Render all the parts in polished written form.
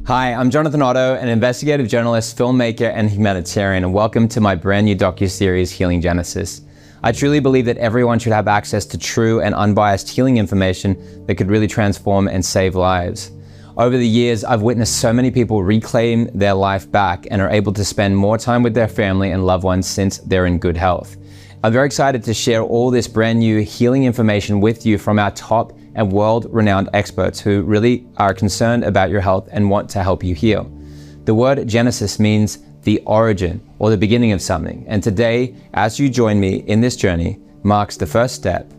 Hi, I'm Jonathan Otto, an investigative journalist, filmmaker, and humanitarian, and welcome to my brand new docuseries, Healing Genesis. I truly believe that everyone should have access to true and unbiased healing information that could really transform and save lives. Over the years, I've witnessed so many people reclaim their life back and are able to spend more time with their family and loved ones since they're in good health. I'm very excited to share all this brand new healing information with you from our top and world-renowned experts who really are concerned about your health and want to help you heal. The word Genesis means the origin or the beginning of something. And today, as you join me in this journey, marks the first step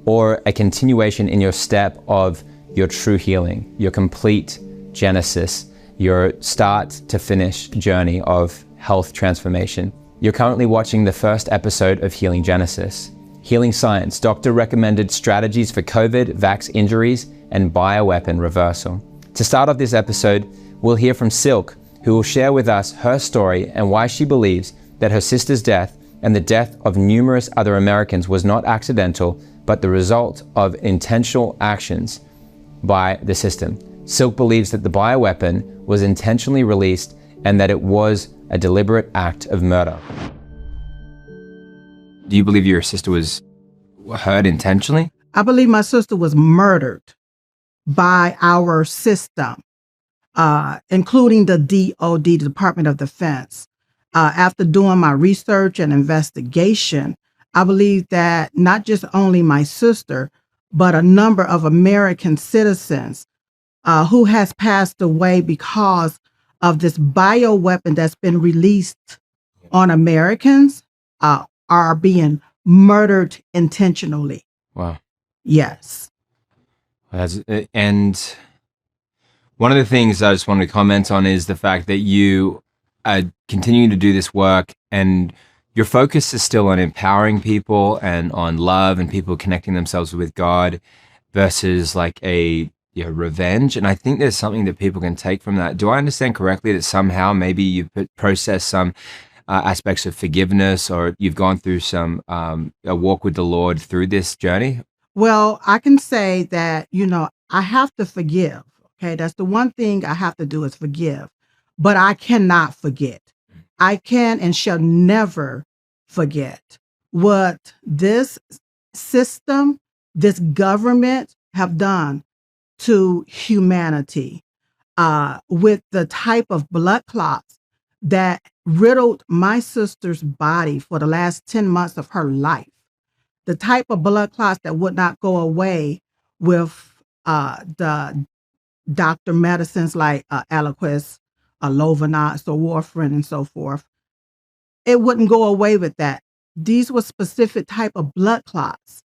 or a continuation in your step of your true healing, your complete Genesis, your start to finish journey of health transformation. You're currently watching the first episode of Healing Genesis. Healing Science, doctor-recommended strategies for COVID, vax injuries, and bioweapon reversal. To start off this episode, we'll hear from Silk, who will share with us her story and why she believes that her sister's death and the death of numerous other Americans was not accidental, but the result of intentional actions by the system. Silk believes that the bioweapon was intentionally released and that it was a deliberate act of murder. Do you believe your sister was hurt intentionally? I believe my sister was murdered by our system, including the DOD, the Department of Defense. After doing my research and investigation, I believe that not just only my sister, but a number of American citizens who has passed away because of this bioweapon that's been released on Americans are being murdered intentionally. Wow. Yes. And one of the things I just wanted to comment on is the fact that you are continuing to do this work and your focus is still on empowering people and on love and people connecting themselves with God versus like a revenge. And I think there's something that people can take from that. Do I understand correctly that somehow maybe you process some aspects of forgiveness, or you've gone through some a walk with the Lord through this journey? Well, I can say that, I have to forgive. Okay. That's the one thing I have to do is forgive, but I cannot forget. I can and shall never forget what this system, this government have done to humanity with the type of blood clots that riddled my sister's body for the last 10 months of her life. The type of blood clots that would not go away with the doctor medicines like Eliquis, Lovenox, or warfarin, and so forth. It wouldn't go away with that. These were specific type of blood clots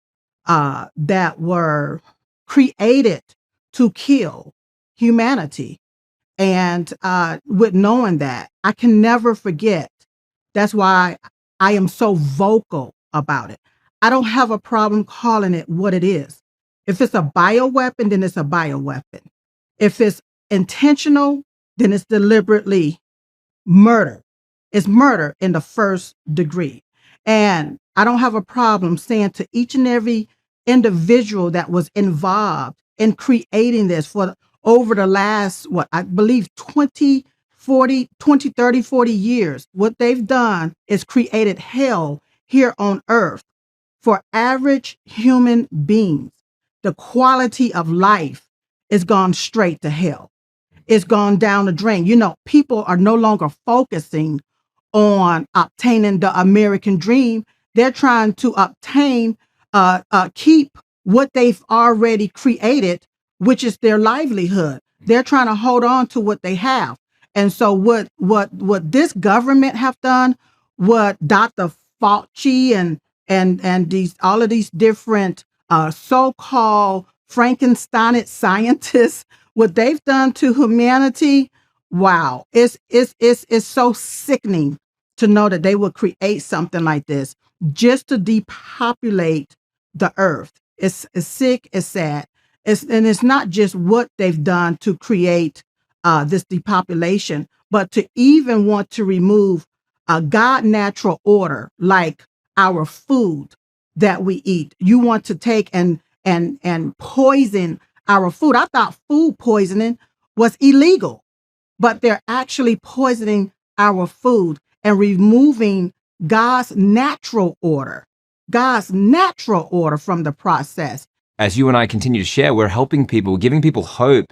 that were created to kill humanity. And with knowing that, I can never forget. That's why I am so vocal about it. I don't have a problem calling it what it is. If it's a bioweapon, then it's a bioweapon. If it's intentional, then it's deliberately murder. It's murder in the first degree. And I don't have a problem saying to each and every individual that was involved in creating this for over the last, I believe 30, 40 years, what they've done is created hell here on earth for average human beings. The quality of life is gone straight to hell. It's gone down the drain. People are no longer focusing on obtaining the American dream. They're trying to obtain, keep what they've already created, which is their livelihood. They're trying to hold on to what they have. And so what this government have done, what Dr. Fauci and all of these different so-called Frankenstein scientists, what they've done to humanity, wow, it's so sickening to know that they would create something like this just to depopulate the earth. It's sick, it's sad. And it's not just what they've done to create this depopulation, but to even want to remove a God natural order like our food that we eat. You want to take and poison our food. I thought food poisoning was illegal. but they're actually poisoning our food and removing God's natural order, from the process. As you and I continue to share, we're helping people, giving people hope,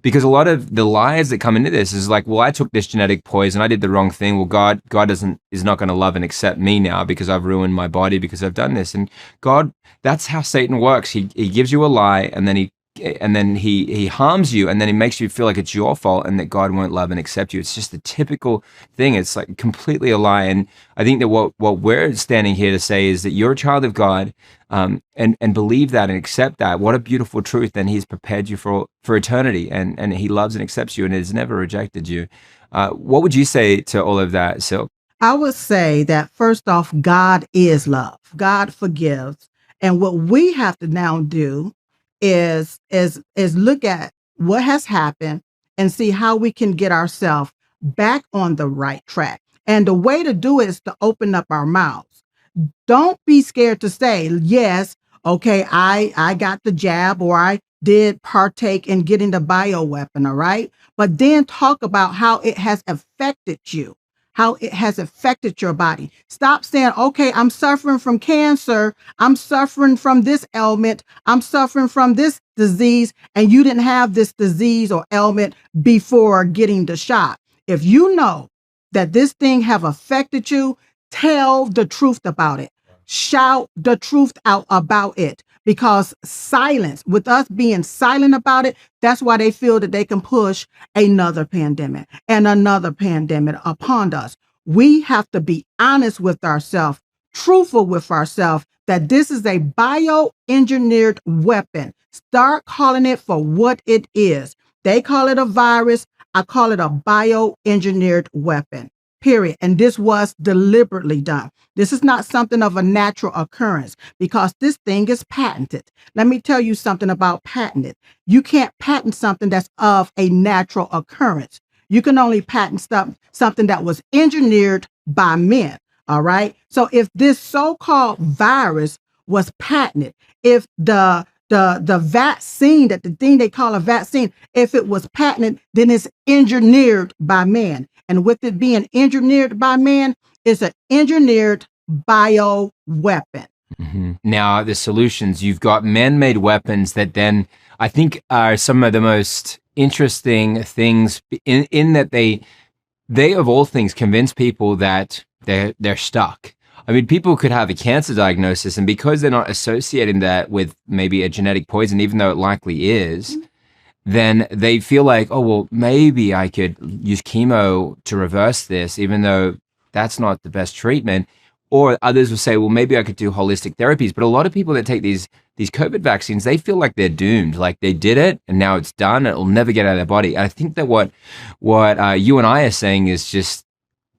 because a lot of the lies that come into this is like, well, I took this genetic poison, I did the wrong thing. Well, God is not going to love and accept me now because I've ruined my body because I've done this. And God, that's how Satan works. He gives you a lie, and then he harms you, and then he makes you feel like it's your fault and that God won't love and accept you. It's just the typical thing. It's like completely a lie. And I think that what we're standing here to say is that you're a child of God, and believe that and accept that. What a beautiful truth. And he's prepared you for eternity, and he loves and accepts you and has never rejected you. What would you say to all of that, Silk? I would say that first off, God is love. God forgives. And what we have to now do is look at what has happened and see how we can get ourselves back on the right track. And the way to do it is to open up our mouths. Don't be scared to say, yes, okay, I got the jab, or I did partake in getting the bioweapon, all right? But then talk about how it has affected you, how it has affected your body. Stop saying, okay, I'm suffering from cancer, I'm suffering from this ailment, I'm suffering from this disease, and you didn't have this disease or ailment before getting the shot. If you know that this thing have affected you, tell the truth about it. Shout the truth out about it, because silence, with us being silent about it, that's why they feel that they can push another pandemic and another pandemic upon us. We have to be honest with ourselves, truthful with ourselves, that this is a bioengineered weapon. Start calling it for what it is. They call it a virus. I call it a bioengineered weapon. Period. And this was deliberately done. This is not something of a natural occurrence, because this thing is patented. Let me tell you something about patented. You can't patent something that's of a natural occurrence. You can only patent something that was engineered by men. All right. So if this so-called virus was patented, if the vaccine, that the thing they call a vaccine, if it was patented, then it's engineered by man. And with it being engineered by man, it's an engineered bio weapon. Mm-hmm. Now, the solutions, you've got man-made weapons that then I think are some of the most interesting things in that they of all things convince people that they're stuck. I mean, people could have a cancer diagnosis, and because they're not associating that with maybe a genetic poison, even though it likely is, then they feel like, oh, well, maybe I could use chemo to reverse this, even though that's not the best treatment. Or others will say, well, maybe I could do holistic therapies. But a lot of people that take these COVID vaccines, they feel like they're doomed, like they did it and now it's done. It'll never get out of their body. And I think that what you and I are saying is just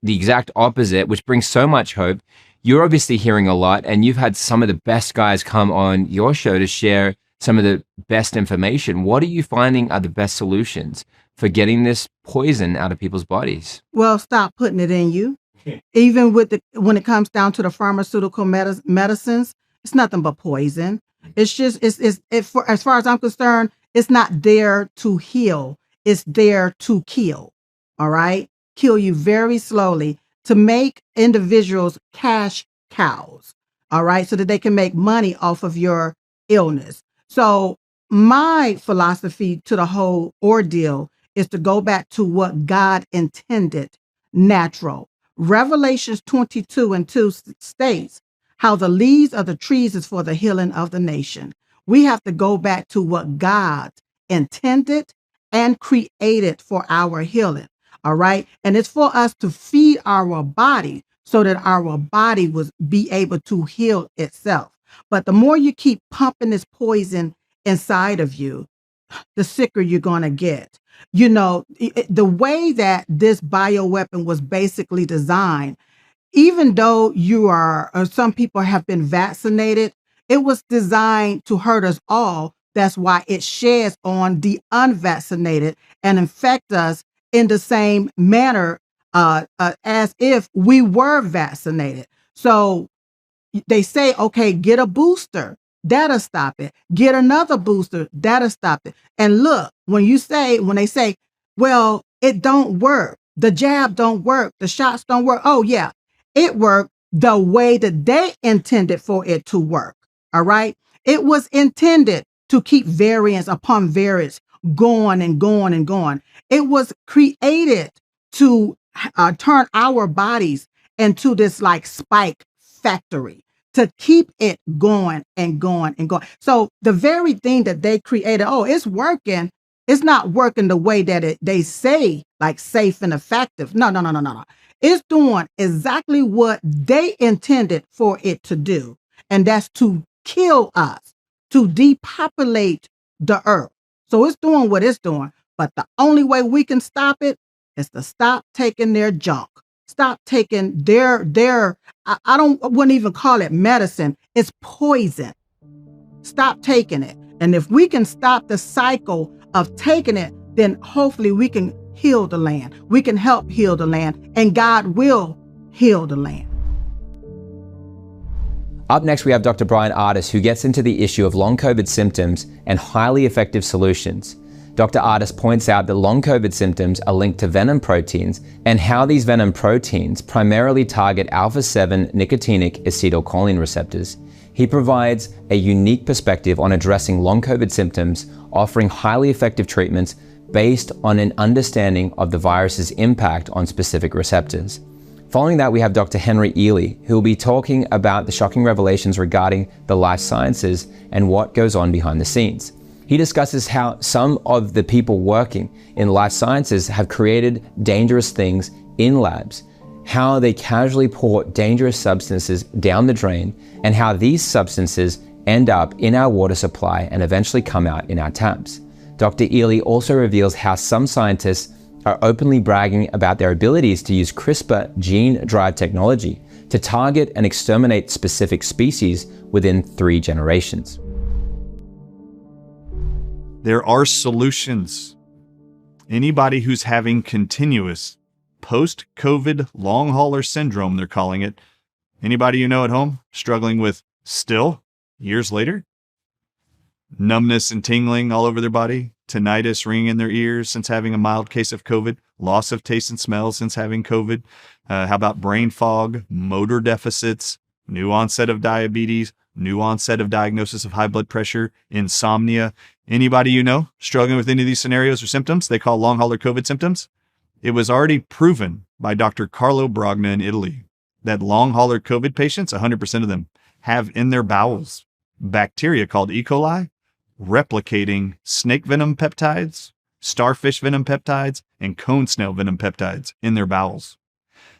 the exact opposite, which brings so much hope. You're obviously hearing a lot, and you've had some of the best guys come on your show to share some of the best information. What are you finding are the best solutions for getting this poison out of people's bodies? Well, stop putting it in you. Even when it comes down to the pharmaceutical medicines, it's nothing but poison. It's just, as far as I'm concerned, it's not there to heal. It's there to kill. All right. Kill you very slowly to make individuals cash cows. All right. So that they can make money off of your illness. So my philosophy to the whole ordeal is to go back to what God intended, natural. Revelations 22:2 states how the leaves of the trees is for the healing of the nation. We have to go back to what God intended and created for our healing. All right. And it's for us to feed our body so that our body will be able to heal itself. But the more you keep pumping this poison inside of you, the sicker you're going to get. You know, the way that this bioweapon was basically designed, even though some people have been vaccinated, it was designed to hurt us all. That's why it sheds on the unvaccinated and infect us in the same manner as if we were vaccinated. So they say, okay, get a booster. That'll stop it. Get another booster. That'll stop it. And look, when they say, well, it don't work. The jab don't work. The shots don't work. Oh yeah, it worked the way that they intended for it to work. All right. It was intended to keep variance upon variance going and going and going. It was created to turn our bodies into this like spike factory to keep it going and going and going. So the very thing that they created, oh, it's working. It's not working the way that they say, like safe and effective. No. It's doing exactly what they intended for it to do. And that's to kill us, to depopulate the earth. So it's doing what it's doing. But the only way we can stop it is to stop taking their junk. Stop taking their I wouldn't even call it medicine. It's poison. Stop taking it. And if we can stop the cycle of taking it, then hopefully we can heal the land. We can help heal the land, and God will heal the land. Up next, we have Dr. Bryan Ardis, who gets into the issue of long COVID symptoms and highly effective solutions. Dr. Ardis points out that long COVID symptoms are linked to venom proteins and how these venom proteins primarily target alpha-7 nicotinic acetylcholine receptors. He provides a unique perspective on addressing long COVID symptoms, offering highly effective treatments based on an understanding of the virus's impact on specific receptors. Following that, we have Dr. Henry Ealy, who will be talking about the shocking revelations regarding the life sciences and what goes on behind the scenes. He discusses how some of the people working in life sciences have created dangerous things in labs, how they casually pour dangerous substances down the drain, and how these substances end up in our water supply and eventually come out in our taps. Dr. Ealy also reveals how some scientists are openly bragging about their abilities to use CRISPR gene-drive technology to target and exterminate specific species within 3 generations. There are solutions. Anybody who's having continuous post-COVID long hauler syndrome, they're calling it. Anybody you know at home struggling with still years later? Numbness and tingling all over their body, tinnitus ringing in their ears since having a mild case of COVID, loss of taste and smell since having COVID. How about brain fog, motor deficits, new onset of diabetes, new onset of diagnosis of high blood pressure, insomnia? Anybody you know struggling with any of these scenarios or symptoms they call long hauler COVID symptoms? It was already proven by Dr. Carlo Brogna in Italy that long hauler COVID patients, 100% of them, have in their bowels bacteria called E. coli replicating snake venom peptides, starfish venom peptides, and cone snail venom peptides in their bowels.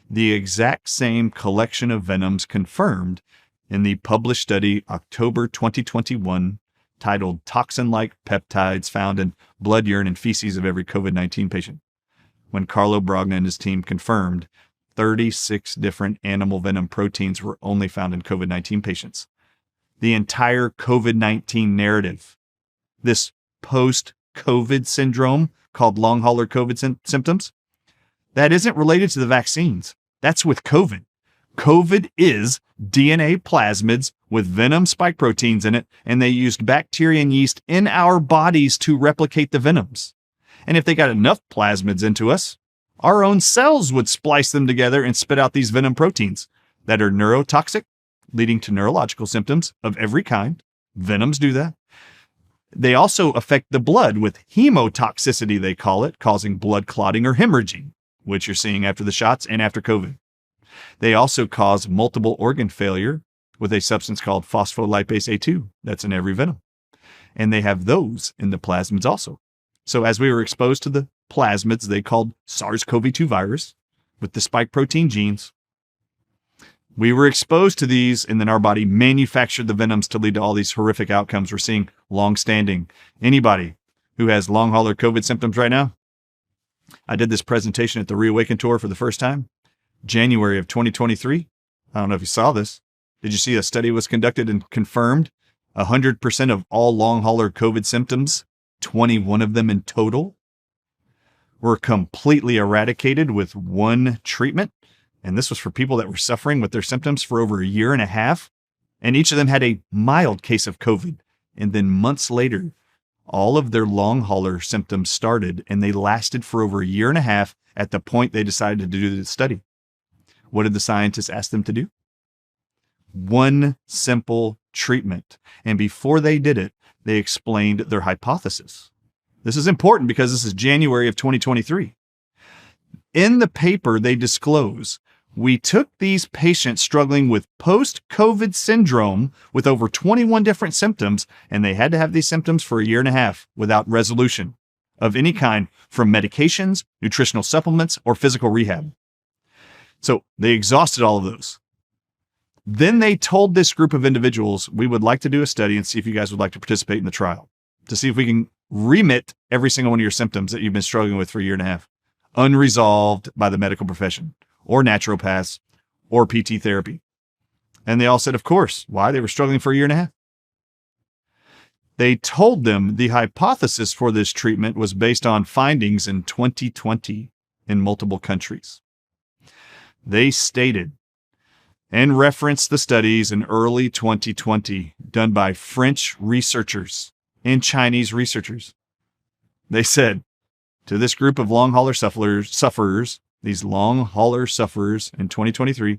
The exact same collection of venoms confirmed in the published study October 2021 titled Toxin-Like Peptides Found in Blood, Urine, and Feces of Every COVID-19 Patient, when Carlo Brogna and his team confirmed 36 different animal venom proteins were only found in COVID-19 patients. The entire COVID-19 narrative, this post-COVID syndrome called long hauler COVID symptoms, that isn't related to the vaccines. That's with COVID. COVID is DNA plasmids with venom spike proteins in it, and they used bacteria and yeast in our bodies to replicate the venoms. And if they got enough plasmids into us, our own cells would splice them together and spit out these venom proteins that are neurotoxic, leading to neurological symptoms of every kind. Venoms do that. They also affect the blood with hemotoxicity, they call it, causing blood clotting or hemorrhaging, which you're seeing after the shots and after COVID. They also cause multiple organ failure with a substance called phospholipase A2 that's in every venom. And they have those in the plasmids also. So as we were exposed to the plasmids they called SARS-CoV-2 virus with the spike protein genes, we were exposed to these, and then our body manufactured the venoms to lead to all these horrific outcomes we're seeing long-standing. Anybody who has long hauler COVID symptoms right now? I did this presentation at the Reawaken Tour for the first time, January of 2023. I don't know if you saw this. Did you see a study was conducted and confirmed 100% of all long hauler COVID symptoms, 21 of them in total, were completely eradicated with one treatment? And this was for people that were suffering with their symptoms for over a year and a half. And each of them had a mild case of COVID. And then months later, all of their long hauler symptoms started, and they lasted for over a year and a half at the point they decided to do the study. What did the scientists ask them to do? One simple treatment. And before they did it, they explained their hypothesis. This is important because this is January of 2023. In the paper, they disclose, we took these patients struggling with post-COVID syndrome with over 21 different symptoms, and they had to have these symptoms for a year and a half without resolution of any kind from medications, nutritional supplements, or physical rehab. So they exhausted all of those. Then they told this group of individuals, we would like to do a study and see if you guys would like to participate in the trial to see if we can remit every single one of your symptoms that you've been struggling with for a year and a half, unresolved by the medical profession or naturopaths or PT therapy. And they all said, of course. Why? They were struggling for a year and a half. They told them the hypothesis for this treatment was based on findings in 2020 in multiple countries. They stated and referenced the studies in early 2020 done by French researchers and Chinese researchers. They said to this group of long hauler sufferers, these long hauler sufferers in 2023,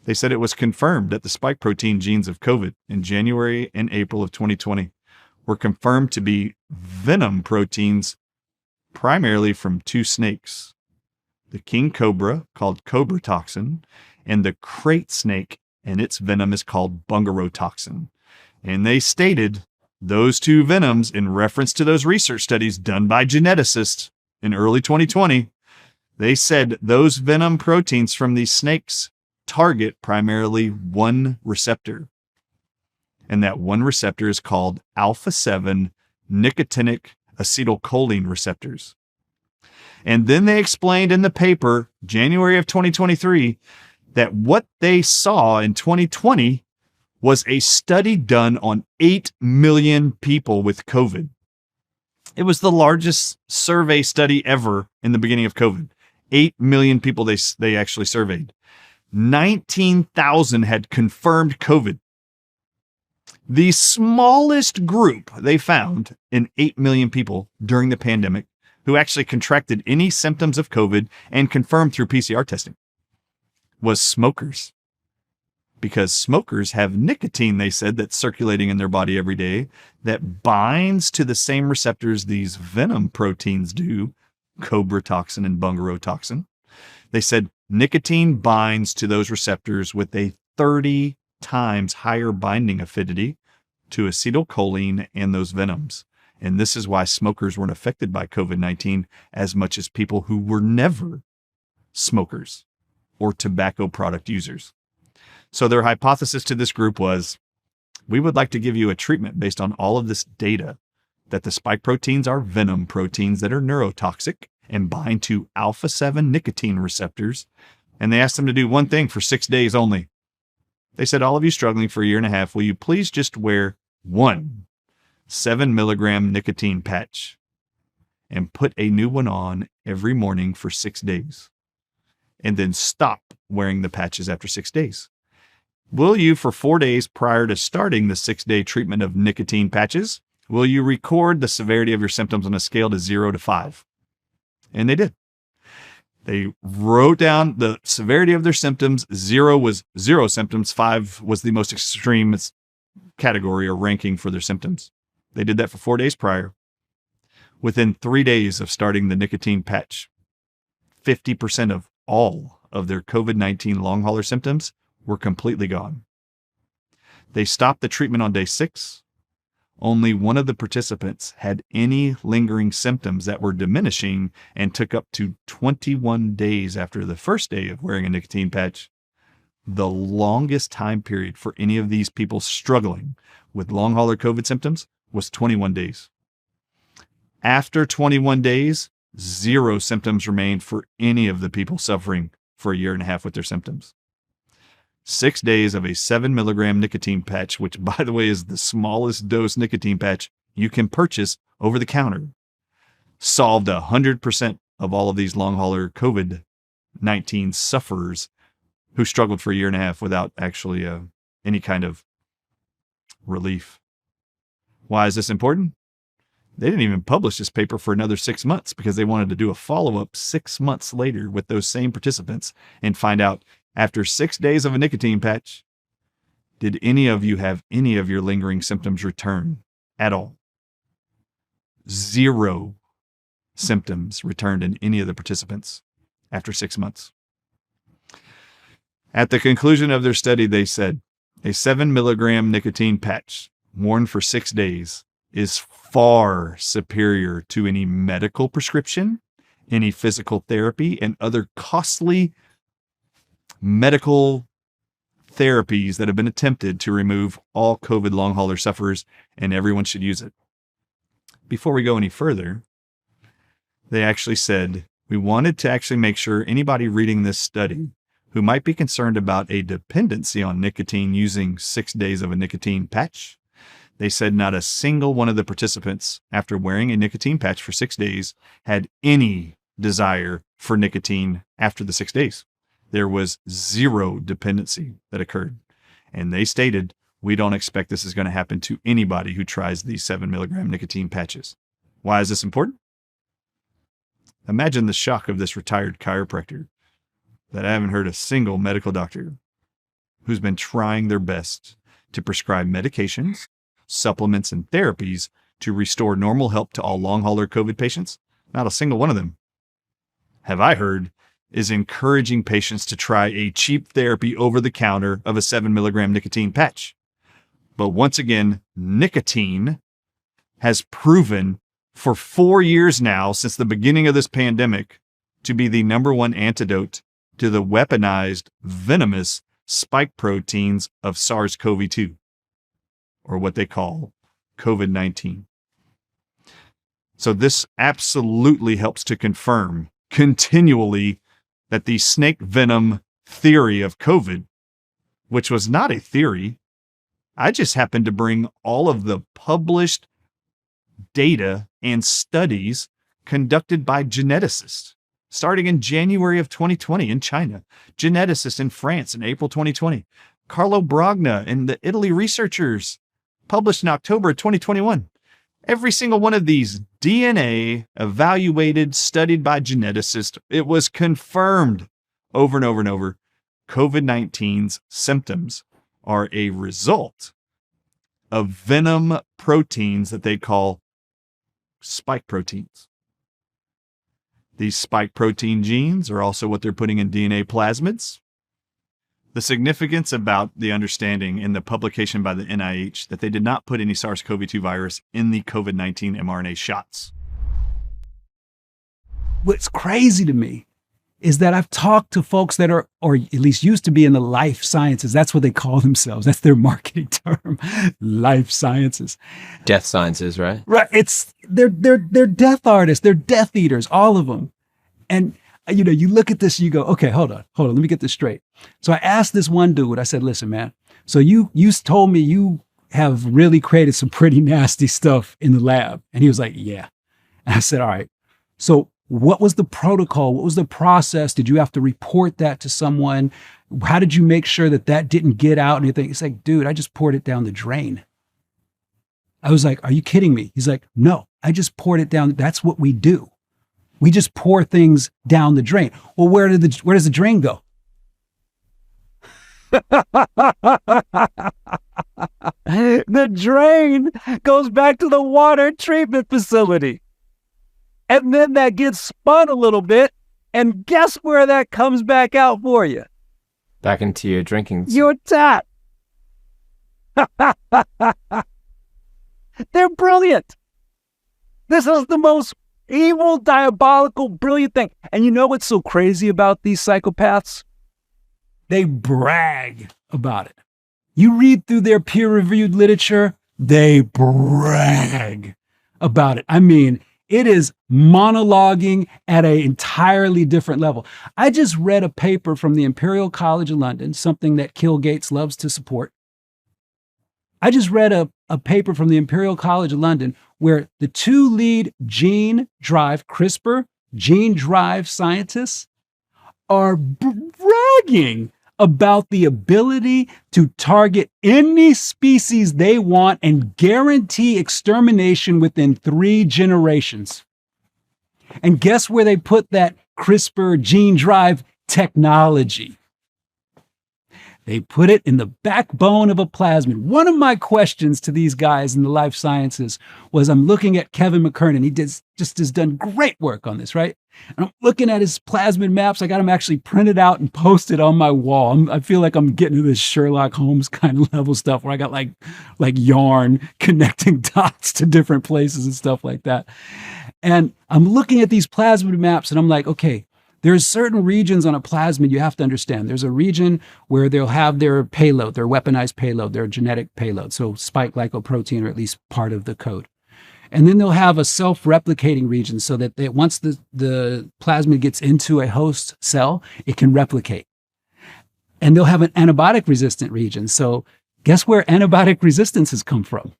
they said it was confirmed that the spike protein genes of COVID in January and April of 2020 were confirmed to be venom proteins primarily from two snakes, the king cobra called cobra toxin and the crate snake, and its venom is called bungaro toxin. And they stated those two venoms in reference to those research studies done by geneticists in early 2020. They said those venom proteins from these snakes target primarily one receptor. And that one receptor is called alpha-7 nicotinic acetylcholine receptors. And then they explained in the paper, January of 2023, that what they saw in 2020 was a study done on 8 million people with COVID. It was the largest survey study ever in the beginning of COVID. 8 million people they actually surveyed. 19,000 had confirmed COVID. The smallest group they found in 8 million people during the pandemic who actually contracted any symptoms of COVID and confirmed through PCR testing was smokers. Because smokers have nicotine, they said, that's circulating in their body every day that binds to the same receptors these venom proteins do, cobra toxin and bungaro toxin. They said nicotine binds to those receptors with a 30 times higher binding affinity to acetylcholine and those venoms. And this is why smokers weren't affected by COVID-19 as much as people who were never smokers or tobacco product users. So their hypothesis to this group was, we would like to give you a treatment based on all of this data that the spike proteins are venom proteins that are neurotoxic and bind to alpha-7 nicotine receptors. And they asked them to do one thing for 6 days only. They said, all of you struggling for a year and a half, will you please just wear one 7 milligram nicotine patch and put a new one on every morning for 6 days, and then stop wearing the patches after 6 days. Will you, for 4 days prior to starting the 6-day treatment of nicotine patches, will you record the severity of your symptoms on a scale to 0 to 5? And they did. They wrote down the severity of their symptoms. 0 was 0 symptoms. 5 was the most extreme category or ranking for their symptoms. They did that for 4 days prior. Within 3 days of starting the nicotine patch, 50% of all of their COVID-19 long hauler symptoms were completely gone. They stopped the treatment on day 6. Only one of the participants had any lingering symptoms that were diminishing and took up to 21 days after the first day of wearing a nicotine patch. The longest time period for any of these people struggling with long hauler COVID symptoms was 21 days. After 21 days, 0 symptoms remained for any of the people suffering for a year and a half with their symptoms. 6 days of a 7 milligram nicotine patch, which, by the way, is the smallest dose nicotine patch you can purchase over the counter, solved 100% of all of these long hauler COVID-19 sufferers who struggled for a year and a half without actually any kind of relief. Why is this important? They didn't even publish this paper for another 6 months because they wanted to do a follow-up 6 months later with those same participants and find out, after 6 days of a nicotine patch, did any of you have any of your lingering symptoms return at all? 0 symptoms returned in any of the participants after 6 months. At the conclusion of their study, they said a 7 milligram nicotine patch worn for 6 days is far superior to any medical prescription, any physical therapy, and other costly medical therapies that have been attempted to remove all COVID long hauler sufferers, and everyone should use it. Before we go any further, they actually said, we wanted to actually make sure anybody reading this study who might be concerned about a dependency on nicotine using 6 days of a nicotine patch, they said not a single one of the participants, after wearing a nicotine patch for 6 days, had any desire for nicotine after the 6 days. There was 0 dependency that occurred. And they stated, we don't expect this is going to happen to anybody who tries these 7 milligram nicotine patches. Why is this important? Imagine the shock of this retired chiropractor that I haven't heard a single medical doctor who's been trying their best to prescribe medications, supplements, and therapies to restore normal health to all long hauler COVID patients. Not a single one of them, have I heard, is encouraging patients to try a cheap therapy over the counter of a 7 milligram nicotine patch. But once again, nicotine has proven for 4 years now, since the beginning of this pandemic, to be the #1 antidote to the weaponized, venomous spike proteins of SARS-CoV-2, or what they call COVID-19. So this absolutely helps to confirm continually that the snake venom theory of COVID, which was not a theory, I just happened to bring all of the published data and studies conducted by geneticists, starting in January of 2020 in China, geneticists in France in April 2020, Carlo Brogna and the Italy researchers, published in October of 2021. Every single one of these DNA evaluated, studied by geneticists, it was confirmed over and over and over. COVID-19's symptoms are a result of venom proteins that they call spike proteins. These spike protein genes are also what they're putting in DNA plasmids. The significance about the understanding in the publication by the NIH that they did not put any SARS-CoV-2 virus in the COVID-19 mRNA shots. What's crazy to me is that I've talked to folks that are, or at least used to be in the life sciences. That's what they call themselves. That's their marketing term, life sciences. Death sciences, right? Right. They're death artists. They're death eaters, all of them. And you look at this, you go, okay, hold on. Let me get this straight. So I asked this one dude, I said, listen, man, so you told me you have really created some pretty nasty stuff in the lab. And he was like, yeah. And I said, all right. So what was the protocol? What was the process? Did you have to report that to someone? How did you make sure that didn't get out and anything? It's like, dude, I just poured it down the drain. I was like, are you kidding me? He's like, no, I just poured it down. That's what we do. We just pour things down the drain. Well, where does the drain go? The drain goes back to the water treatment facility. And then that gets spun a little bit. And guess where that comes back out for you? Back into your drinking. Your tap. They're brilliant. This is the most evil, diabolical, brilliant thing. And you know what's so crazy about these psychopaths? They brag about it. You read through their peer-reviewed literature, they brag about it. I mean, it is monologuing at an entirely different level. I just read a paper from the Imperial College of London, something that Bill Gates loves to support. I just read a paper from the Imperial College of London where the 2 lead gene drive, CRISPR, gene drive scientists are bragging about the ability to target any species they want and guarantee extermination within 3 generations. And guess where they put that CRISPR gene drive technology? They put it in the backbone of a plasmid. One of my questions to these guys in the life sciences was, I'm looking at Kevin McKernan. He has done great work on this, right? And I'm looking at his plasmid maps. I got them actually printed out and posted on my wall. I feel like I'm getting to this Sherlock Holmes kind of level stuff where I got like yarn connecting dots to different places and stuff like that. And I'm looking at these plasmid maps and I'm like, okay, there's certain regions on a plasmid you have to understand. There's a region where they'll have their payload, their weaponized payload, their genetic payload, so spike glycoprotein, or at least part of the code. And then they'll have a self-replicating region so that once the plasmid gets into a host cell, it can replicate. And they'll have an antibiotic-resistant region. So guess where antibiotic resistance has come from?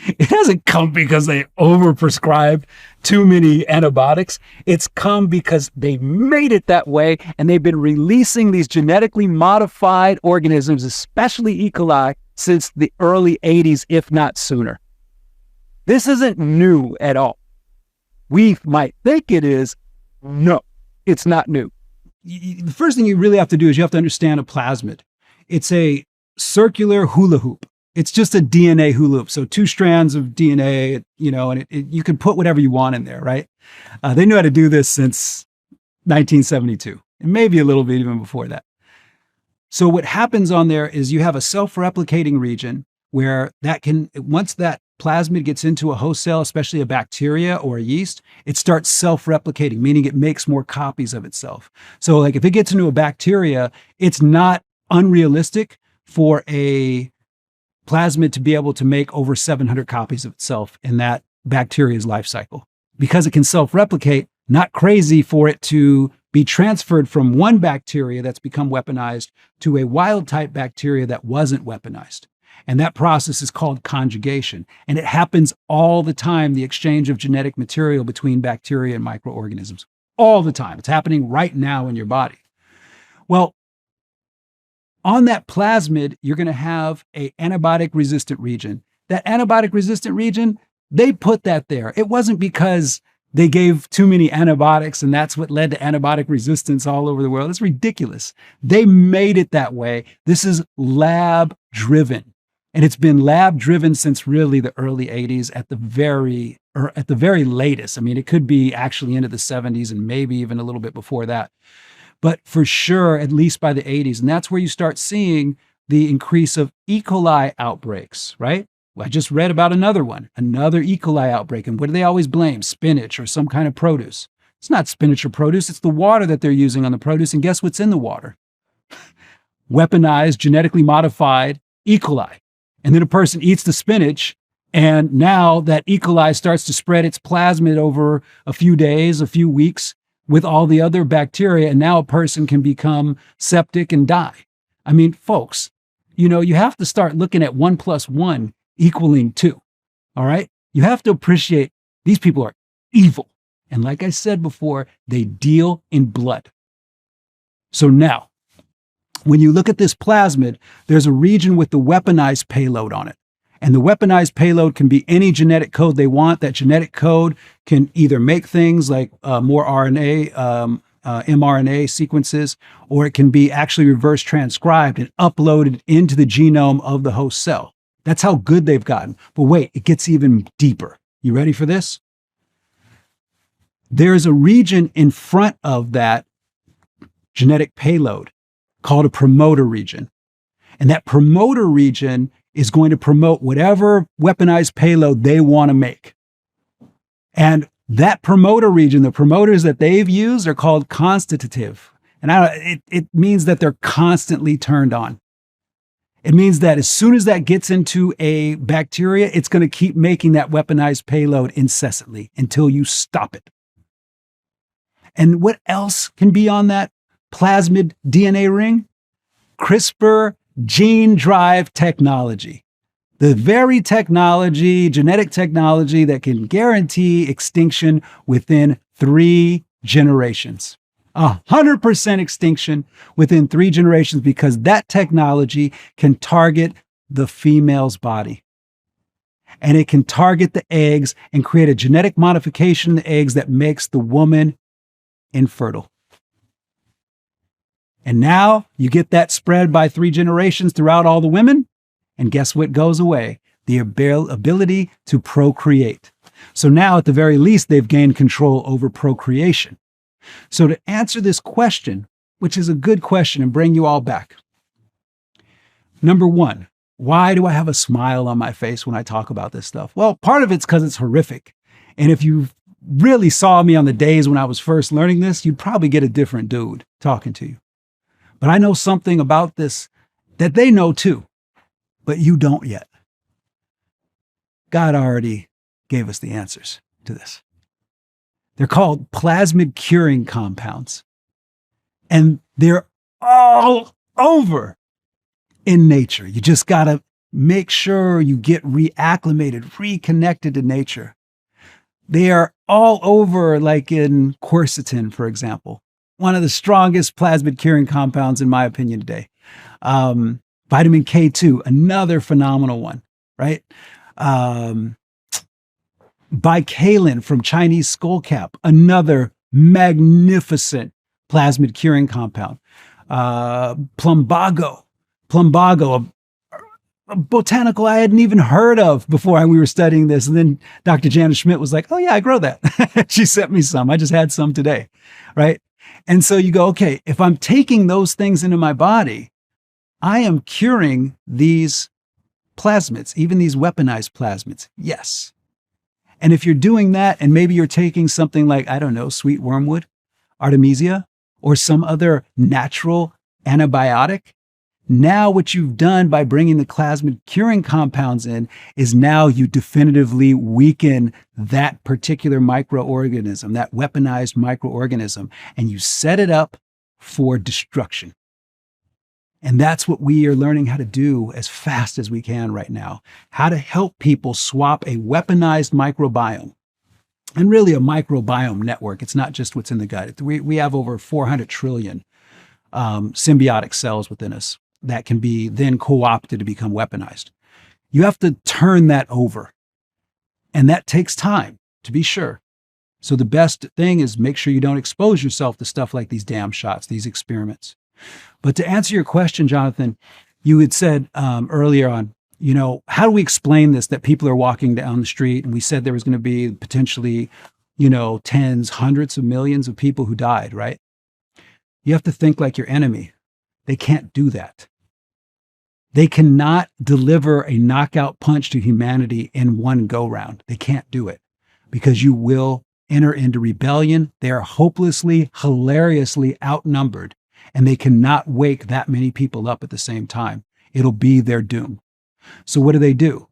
It hasn't come because they overprescribed too many antibiotics. It's come because they made it that way, and they've been releasing these genetically modified organisms, especially E. coli, since the early 80s, if not sooner. This isn't new at all. We might think it is. No, it's not new. The first thing you really have to do is you have to understand a plasmid. It's a circular hula hoop. It's just a DNA hula hoop. So 2 strands of DNA, and you can put whatever you want in there, right? They knew how to do this since 1972, and maybe a little bit even before that. So what happens on there is you have a self-replicating region where once that plasmid gets into a host cell, especially a bacteria or a yeast, it starts self-replicating, meaning it makes more copies of itself. So like if it gets into a bacteria, it's not unrealistic for a plasmid to be able to make over 700 copies of itself in that bacteria's life cycle. Because it can self-replicate, not crazy for it to be transferred from one bacteria that's become weaponized to a wild-type bacteria that wasn't weaponized. And that process is called conjugation. And it happens all the time, the exchange of genetic material between bacteria and microorganisms. All the time. It's happening right now in your body. Well, on that plasmid, you're going to have an antibiotic-resistant region. That antibiotic-resistant region, they put that there. It wasn't because they gave too many antibiotics and that's what led to antibiotic resistance all over the world. It's ridiculous. They made it that way. This is lab-driven. And it's been lab-driven since really the early 80s at the very latest. I mean, it could be actually into the 70s and maybe even a little bit before that. But for sure, at least by the 80s. And that's where you start seeing the increase of E. coli outbreaks, right? Well, I just read about another E. coli outbreak. And what do they always blame? Spinach or some kind of produce. It's not spinach or produce. It's the water that they're using on the produce. And guess what's in the water? Weaponized, genetically modified E. coli. And then a person eats the spinach, and now that E. coli starts to spread its plasmid over a few days, a few weeks, with all the other bacteria, and now a person can become septic and die. I mean, folks, you have to start looking at 1 + 1 equaling 2, all right? You have to appreciate these people are evil. And like I said before, they deal in blood. So now, when you look at this plasmid, there's a region with the weaponized payload on it. And the weaponized payload can be any genetic code they want. That genetic code can either make things like more RNA, mRNA sequences, or it can be actually reverse transcribed and uploaded into the genome of the host cell. That's how good they've gotten. But wait, it gets even deeper. You ready for this? There's a region in front of that genetic payload called a promoter region. And that promoter region is going to promote whatever weaponized payload they want to make. And that promoter region, the promoters that they've used are called constitutive. And it means that they're constantly turned on. It means that as soon as that gets into a bacteria, it's going to keep making that weaponized payload incessantly until you stop it. And what else can be on that plasmid DNA ring? CRISPR gene drive technology. The very technology, genetic technology that can guarantee extinction within 3 generations. 100% extinction within 3 generations because that technology can target the female's body. And it can target the eggs and create a genetic modification in the eggs that makes the woman infertile. And now you get that spread by 3 generations throughout all the women. And guess what goes away? The ability to procreate. So now, at the very least, they've gained control over procreation. So to answer this question, which is a good question and bring you all back. Number 1, why do I have a smile on my face when I talk about this stuff? Well, part of it's because it's horrific. And if you really saw me on the days when I was first learning this, you'd probably get a different dude talking to you. But I know something about this that they know too, but you don't yet. God already gave us the answers to this. They're called plasmid curing compounds. And they're all over in nature. You just got to make sure you get reacclimated, reconnected to nature. They are all over, like in quercetin, for example, one of the strongest plasmid curing compounds, in my opinion, today. Vitamin K2, another phenomenal one, right? Bicalin from Chinese skullcap, another magnificent plasmid curing compound. Plumbago, a botanical I hadn't even heard of before we were studying this. And then Dr. Jana Schmidt was like, oh yeah, I grow that. She sent me some. I just had some today, right? And so you go, okay, if I'm taking those things into my body, I am curing these plasmids, even these weaponized plasmids. Yes. And if you're doing that, and maybe you're taking something like, I don't know, sweet wormwood, Artemisia, or some other natural antibiotic, now what you've done by bringing the plasmid curing compounds in is now you definitively weaken that particular microorganism, that weaponized microorganism, and you set it up for destruction. And that's what we are learning how to do as fast as we can right now, how to help people swap a weaponized microbiome. And really a microbiome network. It's not just what's in the gut. We have over 400 trillion symbiotic cells within us that can be then co-opted to become weaponized. You have to turn that over. And that takes time, to be sure. So the best thing is make sure you don't expose yourself to stuff like these damn shots, these experiments. But to answer your question, Jonathan, you had said earlier on, how do we explain this, that people are walking down the street, and we said there was going to be potentially, tens, hundreds of millions of people who died, right? You have to think like your enemy. They can't do that. They cannot deliver a knockout punch to humanity in one go-round. They can't do it because you will enter into rebellion. They are hopelessly, hilariously outnumbered, and they cannot wake that many people up at the same time. It'll be their doom. So what do?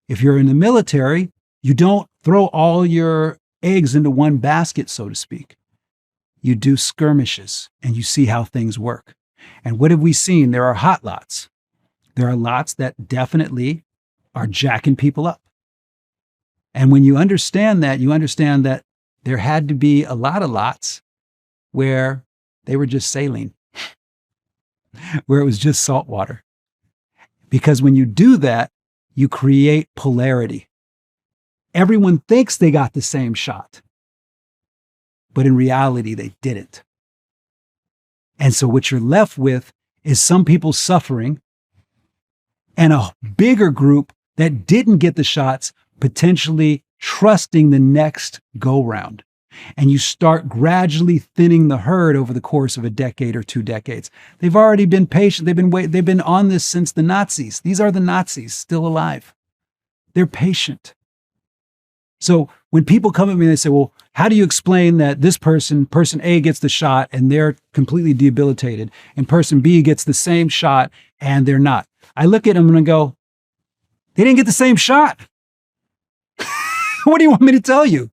If you're in the military, you don't throw all your eggs into one basket, so to speak. You do skirmishes and you see how things work. And what have we seen? There are hot lots. There are lots that definitely are jacking people up. And when you understand that there had to be a lot of lots where they were just saline, where it was just salt water. Because when you do that, you create polarity. Everyone thinks they got the same shot, but in reality, they didn't. And so what you're left with is some people suffering and a bigger group that didn't get the shots potentially trusting the next go-round. And you start gradually thinning the herd over the course of a decade or 2 decades. They've already been patient. They've been on this since the Nazis. These are the Nazis still alive. They're patient. So when people come at me and they say, well, how do you explain that this person A gets the shot and they're completely debilitated, and person B gets the same shot and they're not? I look at them and I go, they didn't get the same shot. What do you want me to tell you?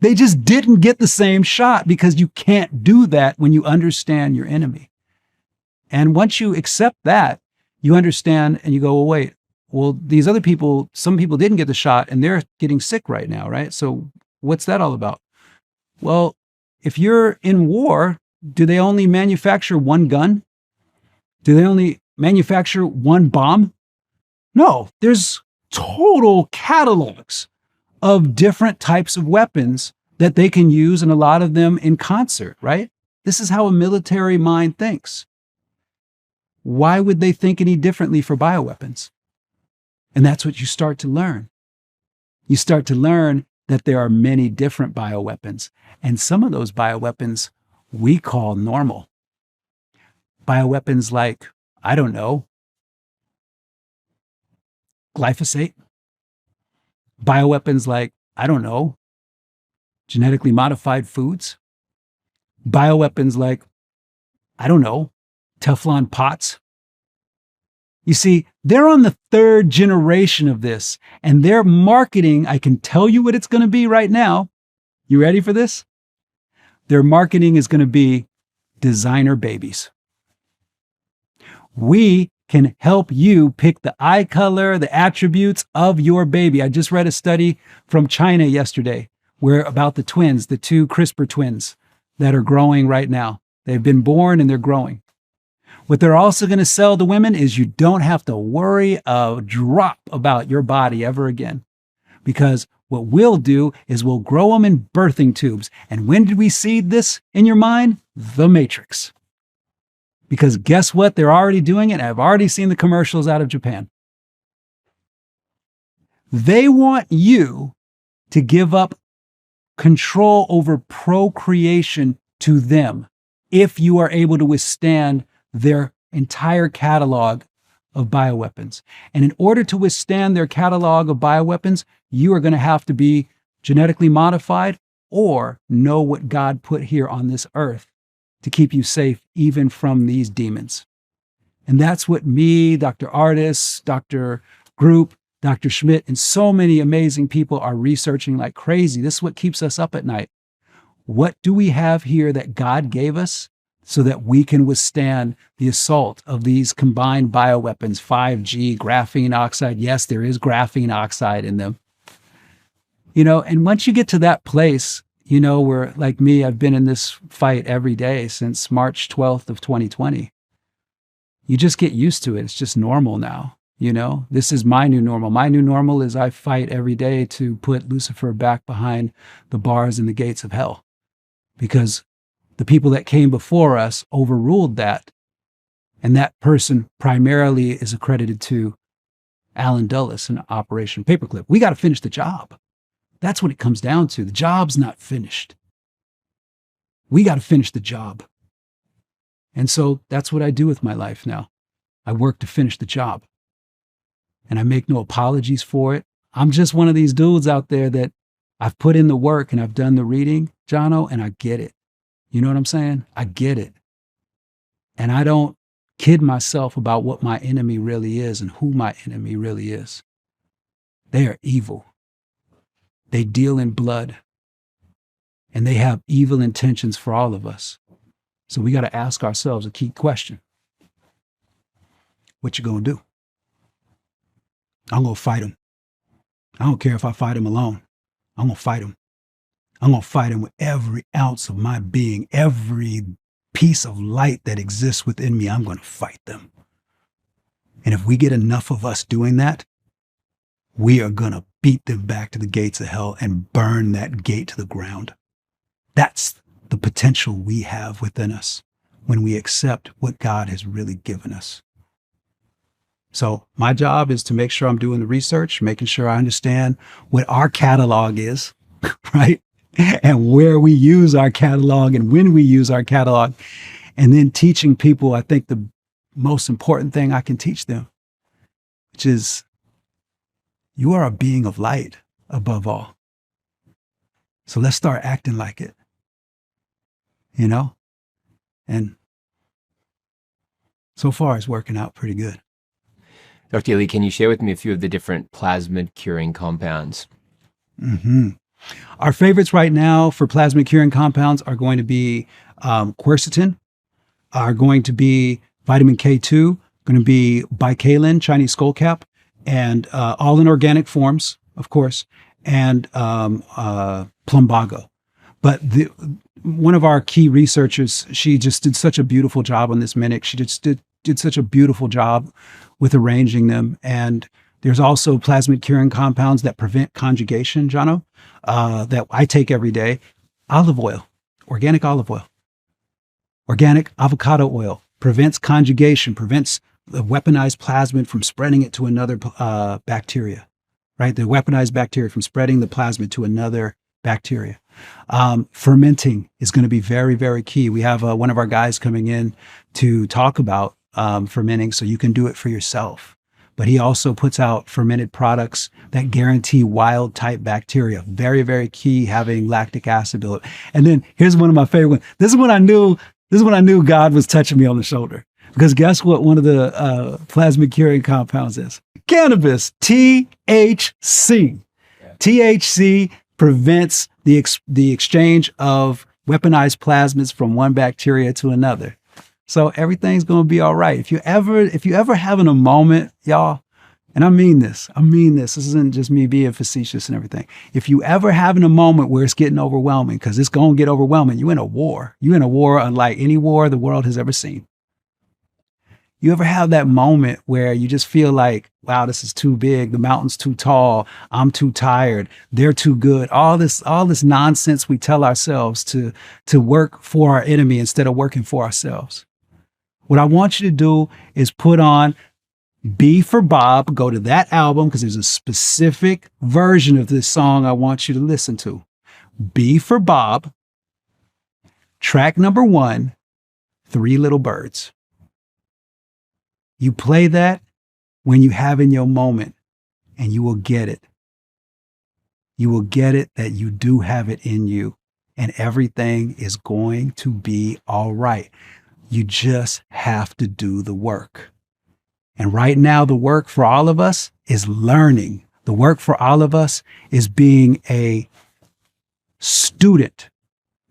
They just didn't get the same shot because you can't do that when you understand your enemy. And once you accept that, you understand and you go, well, wait, these other people, some people didn't get the shot and they're getting sick right now, right? So what's that all about? Well, if you're in war, do they only manufacture one gun? Do they only manufacture one bomb? No, there's total catalogs of different types of weapons that they can use, and a lot of them in concert, right? This is how a military mind thinks. Why would they think any differently for bioweapons? And that's what you start to learn. You start to learn that there are many different bioweapons, and some of those bioweapons we call normal. Bioweapons like, I don't know, glyphosate. Bioweapons like, I don't know, genetically modified foods. Bioweapons like, I don't know, Teflon pots. You see, they're on the third generation of this, and their marketing, I can tell you what it's going to be right now. You ready for this? Their marketing is going to be designer babies. We can help you pick the eye color, the attributes of your baby. I just read a study from China yesterday where about the twins, the two CRISPR twins that are growing right now. They've been born and they're growing. What they're also going to sell to women is you don't have to worry a drop about your body ever again. Because what we'll do is we'll grow them in birthing tubes. And when did we see this in your mind? The Matrix. Because guess what? They're already doing it. I've already seen the commercials out of Japan. They want you to give up control over procreation to them if you are able to withstand their entire catalog of bioweapons. And in order to withstand their catalog of bioweapons, you are going to have to be genetically modified or know what God put here on this earth to keep you safe even from these demons. And that's what me, Dr. Ardis, Dr. Group, Dr. Schmidt, and so many amazing people are researching like crazy. This is what keeps us up at night. What do we have here that God gave us so that we can withstand the assault of these combined bioweapons, 5G, graphene oxide? Yes, there is graphene oxide in them. And once you get to that place, where like me, I've been in this fight every day since March 12th of 2020. You just get used to it. It's just normal now. This is my new normal. My new normal is I fight every day to put Lucifer back behind the bars and the gates of hell, because the people that came before us overruled that. And that person primarily is accredited to Alan Dulles and Operation Paperclip. We got to finish the job. That's what it comes down to. The job's not finished. We got to finish the job. And so that's what I do with my life now. I work to finish the job. And I make no apologies for it. I'm just one of these dudes out there that I've put in the work and I've done the reading, Jono, and I get it. You know what I'm saying? I get it. And I don't kid myself about what my enemy really is and who my enemy really is. They are evil. They deal in blood. And they have evil intentions for all of us. So we got to ask ourselves a key question. What you gonna do? I'm gonna fight them. I don't care if I fight them alone. I'm gonna fight them. I'm gonna fight them with every ounce of my being, every piece of light that exists within me. I'm gonna fight them. And if we get enough of us doing that, we are gonna beat them back to the gates of hell and burn that gate to the ground. That's the potential we have within us when we accept what God has really given us. So my job is to make sure I'm doing the research, making sure I understand what our catalog is, right? And where we use our catalog and when we use our catalog. And then teaching people, I think the most important thing I can teach them, which is you are a being of light above all. So let's start acting like it, And so far it's working out pretty good. Dr. Ely, can you share with me a few of the different plasmid curing compounds? Mm-hmm. Our favorites right now for plasmid curing compounds are going to be quercetin, are going to be vitamin K2, going to be bicalin, Chinese skullcap, and all in organic forms, of course, and plumbago. But one of our key researchers, she just did such a beautiful job on this mimic. She just did such a beautiful job with arranging them. And there's also plasmid curing compounds that prevent conjugation, Jono, that I take every day. Olive oil, organic avocado oil prevents conjugation, prevents the weaponized plasmid from spreading it to another bacteria, right? The weaponized bacteria from spreading the plasmid to another bacteria. Fermenting is going to be very, very key. We have one of our guys coming in to talk about fermenting, so you can do it for yourself. But he also puts out fermented products that guarantee wild type bacteria. Very, very key, having lactic acid build. And then here's one of my favorite ones. This is when I knew God was touching me on the shoulder. Because guess what one of the plasmid curing compounds is? Cannabis, THC. Yeah. THC prevents the exchange of weaponized plasmids from one bacteria to another. So everything's going to be all right. If you ever having a moment, y'all, and I mean this, this isn't just me being facetious and everything. If you ever having a moment where it's getting overwhelming, because it's going to get overwhelming, you're in a war unlike any war the world has ever seen. You ever have that moment where you just feel like, wow, this is too big, the mountain's too tall, I'm too tired, they're too good, all this nonsense we tell ourselves to work for our enemy instead of working for ourselves. What I want you to do is put on B for Bob, go to that album, because there's a specific version of this song I want you to listen to. B for Bob, track number 1, Three Little Birds. You play that when you have in your moment, and you will get it. You will get it that you do have it in you, and everything is going to be all right. You just have to do the work. And right now, the work for all of us is learning. The work for all of us is being a student,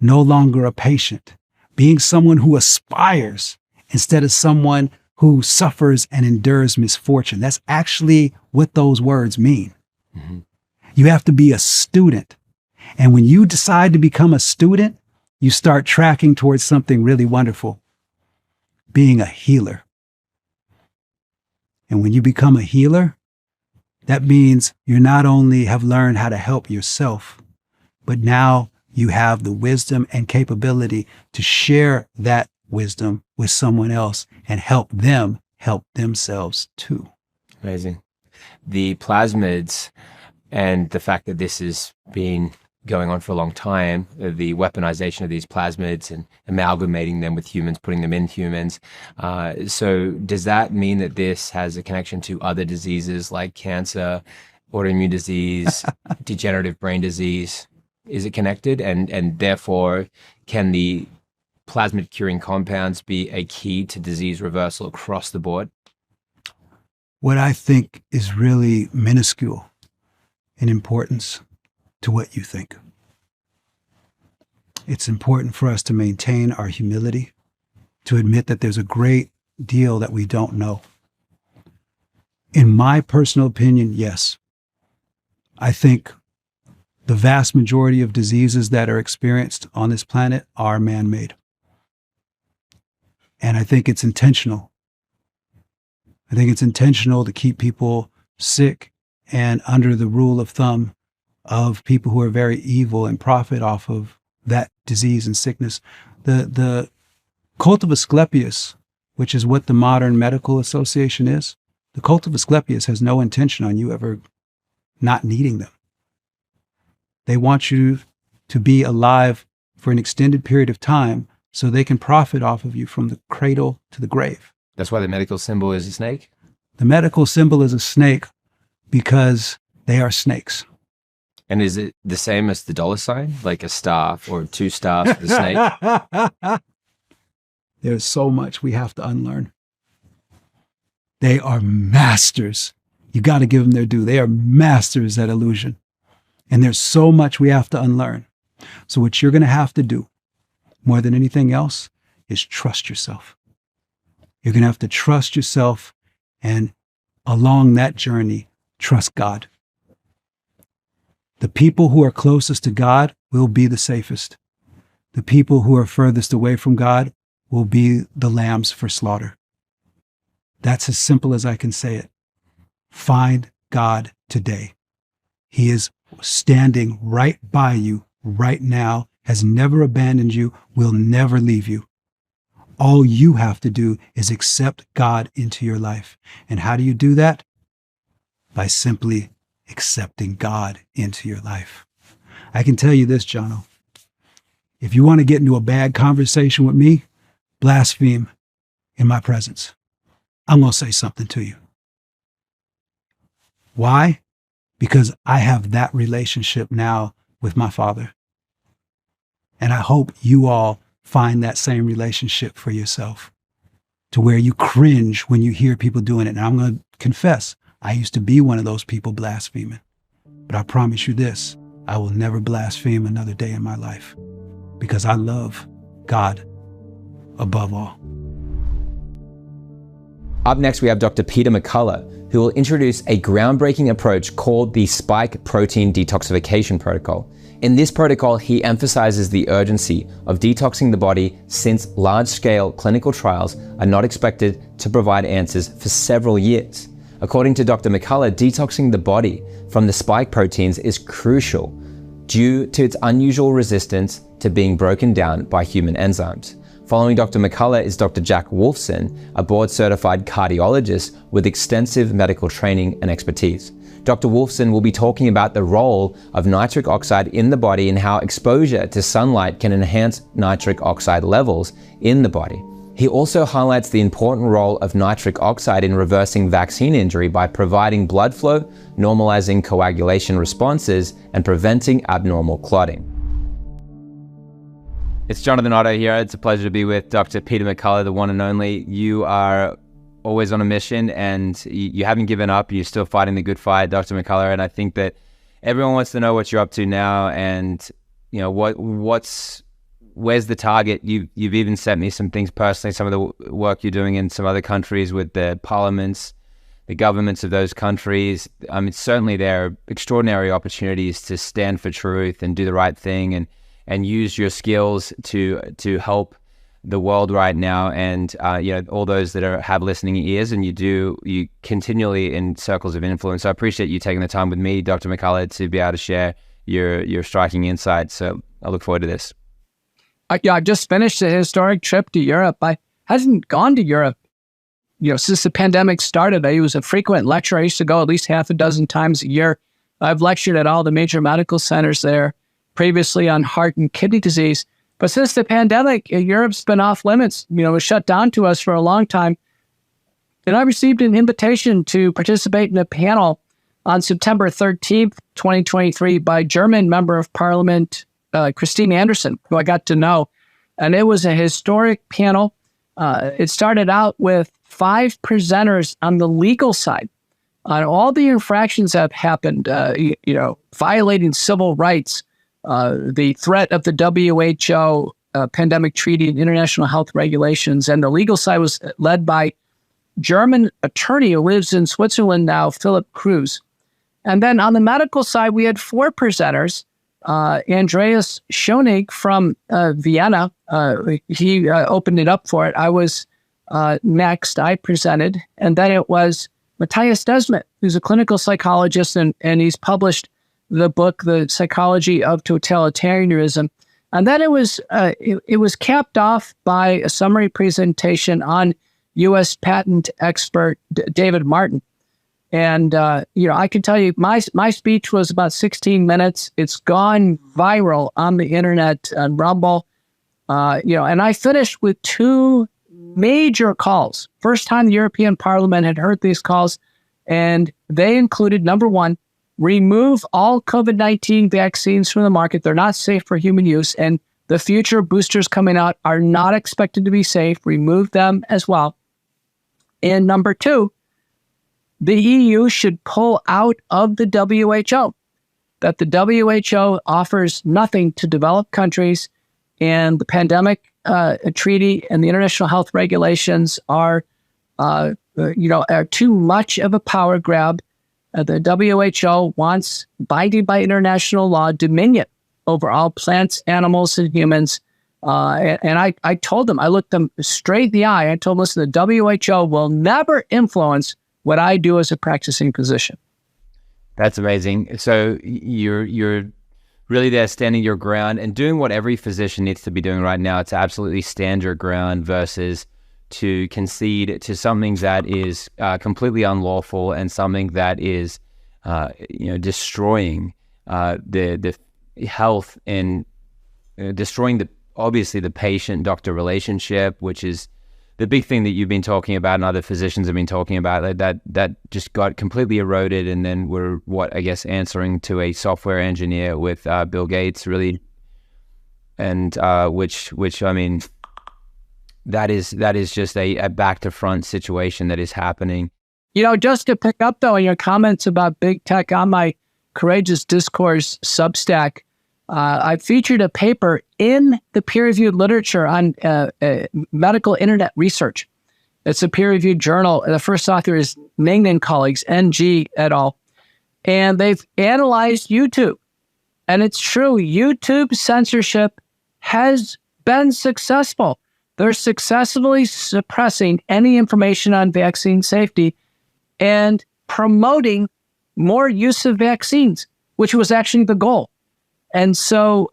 no longer a patient, being someone who aspires instead of someone who suffers and endures misfortune. That's actually what those words mean. Mm-hmm. You have to be a student. And when you decide to become a student, you start tracking towards something really wonderful, being a healer. And when you become a healer, that means you not only have learned how to help yourself, but now you have the wisdom and capability to share that wisdom with someone else and help them help themselves too. Amazing. The plasmids and the fact that this has been going on for a long time, the weaponization of these plasmids and amalgamating them with humans, putting them in humans. So does that mean that this has a connection to other diseases like cancer, autoimmune disease, degenerative brain disease? Is it connected? And therefore, can the plasmid curing compounds be a key to disease reversal across the board? What I think is really minuscule in importance to what you think. It's important for us to maintain our humility, to admit that there's a great deal that we don't know. In my personal opinion, yes. I think the vast majority of diseases that are experienced on this planet are man-made. And I think it's intentional. I think it's intentional to keep people sick and under the rule of thumb of people who are very evil and profit off of that disease and sickness. The cult of Asclepius, which is what the modern medical association is, the cult of Asclepius has no intention on you ever not needing them. They want you to be alive for an extended period of time so they can profit off of you from the cradle to the grave. That's why the medical symbol is a snake? The medical symbol is a snake because they are snakes. And is it the same as the dollar sign, like a star or 2 stars for the snake? There's so much we have to unlearn. They are masters. You got to give them their due. They are masters at illusion. And there's so much we have to unlearn. So what you're going to have to do, more than anything else, is trust yourself. You're going to have to trust yourself, and along that journey, trust God. The people who are closest to God will be the safest. The people who are furthest away from God will be the lambs for slaughter. That's as simple as I can say it. Find God today. He is standing right by you right now, has never abandoned you, will never leave you. All you have to do is accept God into your life. And how do you do that? By simply accepting God into your life. I can tell you this, Jono. If you want to get into a bad conversation with me, blaspheme in my presence. I'm going to say something to you. Why? Because I have that relationship now with my Father. And I hope you all find that same relationship for yourself, to where you cringe when you hear people doing it. And I'm going to confess, I used to be one of those people blaspheming. But I promise you this, I will never blaspheme another day in my life, because I love God above all. Up next, we have Dr. Peter McCullough, who will introduce a groundbreaking approach called the Spike Protein Detoxification Protocol. In this protocol, he emphasizes the urgency of detoxing the body, since large-scale clinical trials are not expected to provide answers for several years. According to Dr. McCullough, detoxing the body from the spike proteins is crucial due to its unusual resistance to being broken down by human enzymes. Following Dr. McCullough is Dr. Jack Wolfson, a board-certified cardiologist with extensive medical training and expertise. Dr. Wolfson will be talking about the role of nitric oxide in the body and how exposure to sunlight can enhance nitric oxide levels in the body. He also highlights the important role of nitric oxide in reversing vaccine injury by providing blood flow, normalizing coagulation responses, and preventing abnormal clotting. It's Jonathan Otto here. It's a pleasure to be with Dr. Peter McCullough, the one and only. You are always on a mission, and you haven't given up. You're still fighting the good fight, Dr. McCullough. And I think that everyone wants to know what you're up to now, and you know where's the target. You've even sent me some things personally, some of the work you're doing in some other countries with the parliaments, the governments of those countries. I mean, certainly there are extraordinary opportunities to stand for truth and do the right thing, and use your skills to help the world right now, and all those that have listening ears, and you continually in circles of influence. So I appreciate you taking the time with me, Dr. McCullough, to be able to share your striking insights. So I look forward to this. I just finished a historic trip to Europe. I hadn't gone to Europe, since the pandemic started. I was a frequent lecturer. I used to go at least half a dozen times a year. I've lectured at all the major medical centers there, previously on heart and kidney disease. But since the pandemic, Europe's been off limits. It was shut down to us for a long time. And I received an invitation to participate in a panel on September 13th, 2023 by German Member of Parliament, Christine Anderson, who I got to know. And it was a historic panel. It started out with 5 presenters on the legal side on all the infractions that have happened, violating civil rights, the threat of the WHO pandemic treaty and international health regulations. And the legal side was led by German attorney who lives in Switzerland now, Philip Cruz. And then on the medical side, we had 4 presenters. Andreas Schoenig from Vienna, he opened it up for it. I was next, I presented. And then it was Matthias Desmet, who's a clinical psychologist, and he's published the book, The Psychology of Totalitarianism. And then it was capped off by a summary presentation on U.S. patent expert David Martin. And, I can tell you, my speech was about 16 minutes. It's gone viral on the internet, on Rumble, and I finished with 2 major calls. First time the European Parliament had heard these calls, and they included, number 1, remove all COVID-19 vaccines from the market. They're not safe for human use, and the future boosters coming out are not expected to be safe. Remove them as well. And number 2, the EU should pull out of the WHO, that the WHO offers nothing to developed countries, and the pandemic treaty and the international health regulations are too much of a power grab. The WHO wants, binding by international law, dominion over all plants, animals, and humans. And I told them, I looked them straight in the eye. I told them, listen, the WHO will never influence what I do as a practicing physician. That's amazing. So you're really there standing your ground and doing what every physician needs to be doing right now, to absolutely stand your ground versus to concede to something that is completely unlawful and something that is destroying the health and destroying obviously the patient-doctor relationship, which is the big thing that you've been talking about and other physicians have been talking about, that just got completely eroded. And then we're, answering to a software engineer with Bill Gates, really. And which I mean, that is just a back-to-front situation that is happening. Just to pick up, though, on your comments about big tech, on my Courageous Discourse Substack, I featured a paper in the peer-reviewed literature on medical internet research. It's a peer-reviewed journal. The first author is Ning and colleagues, NG et al. And they've analyzed YouTube. And it's true, YouTube censorship has been successful. They're successfully suppressing any information on vaccine safety and promoting more use of vaccines, which was actually the goal. And so,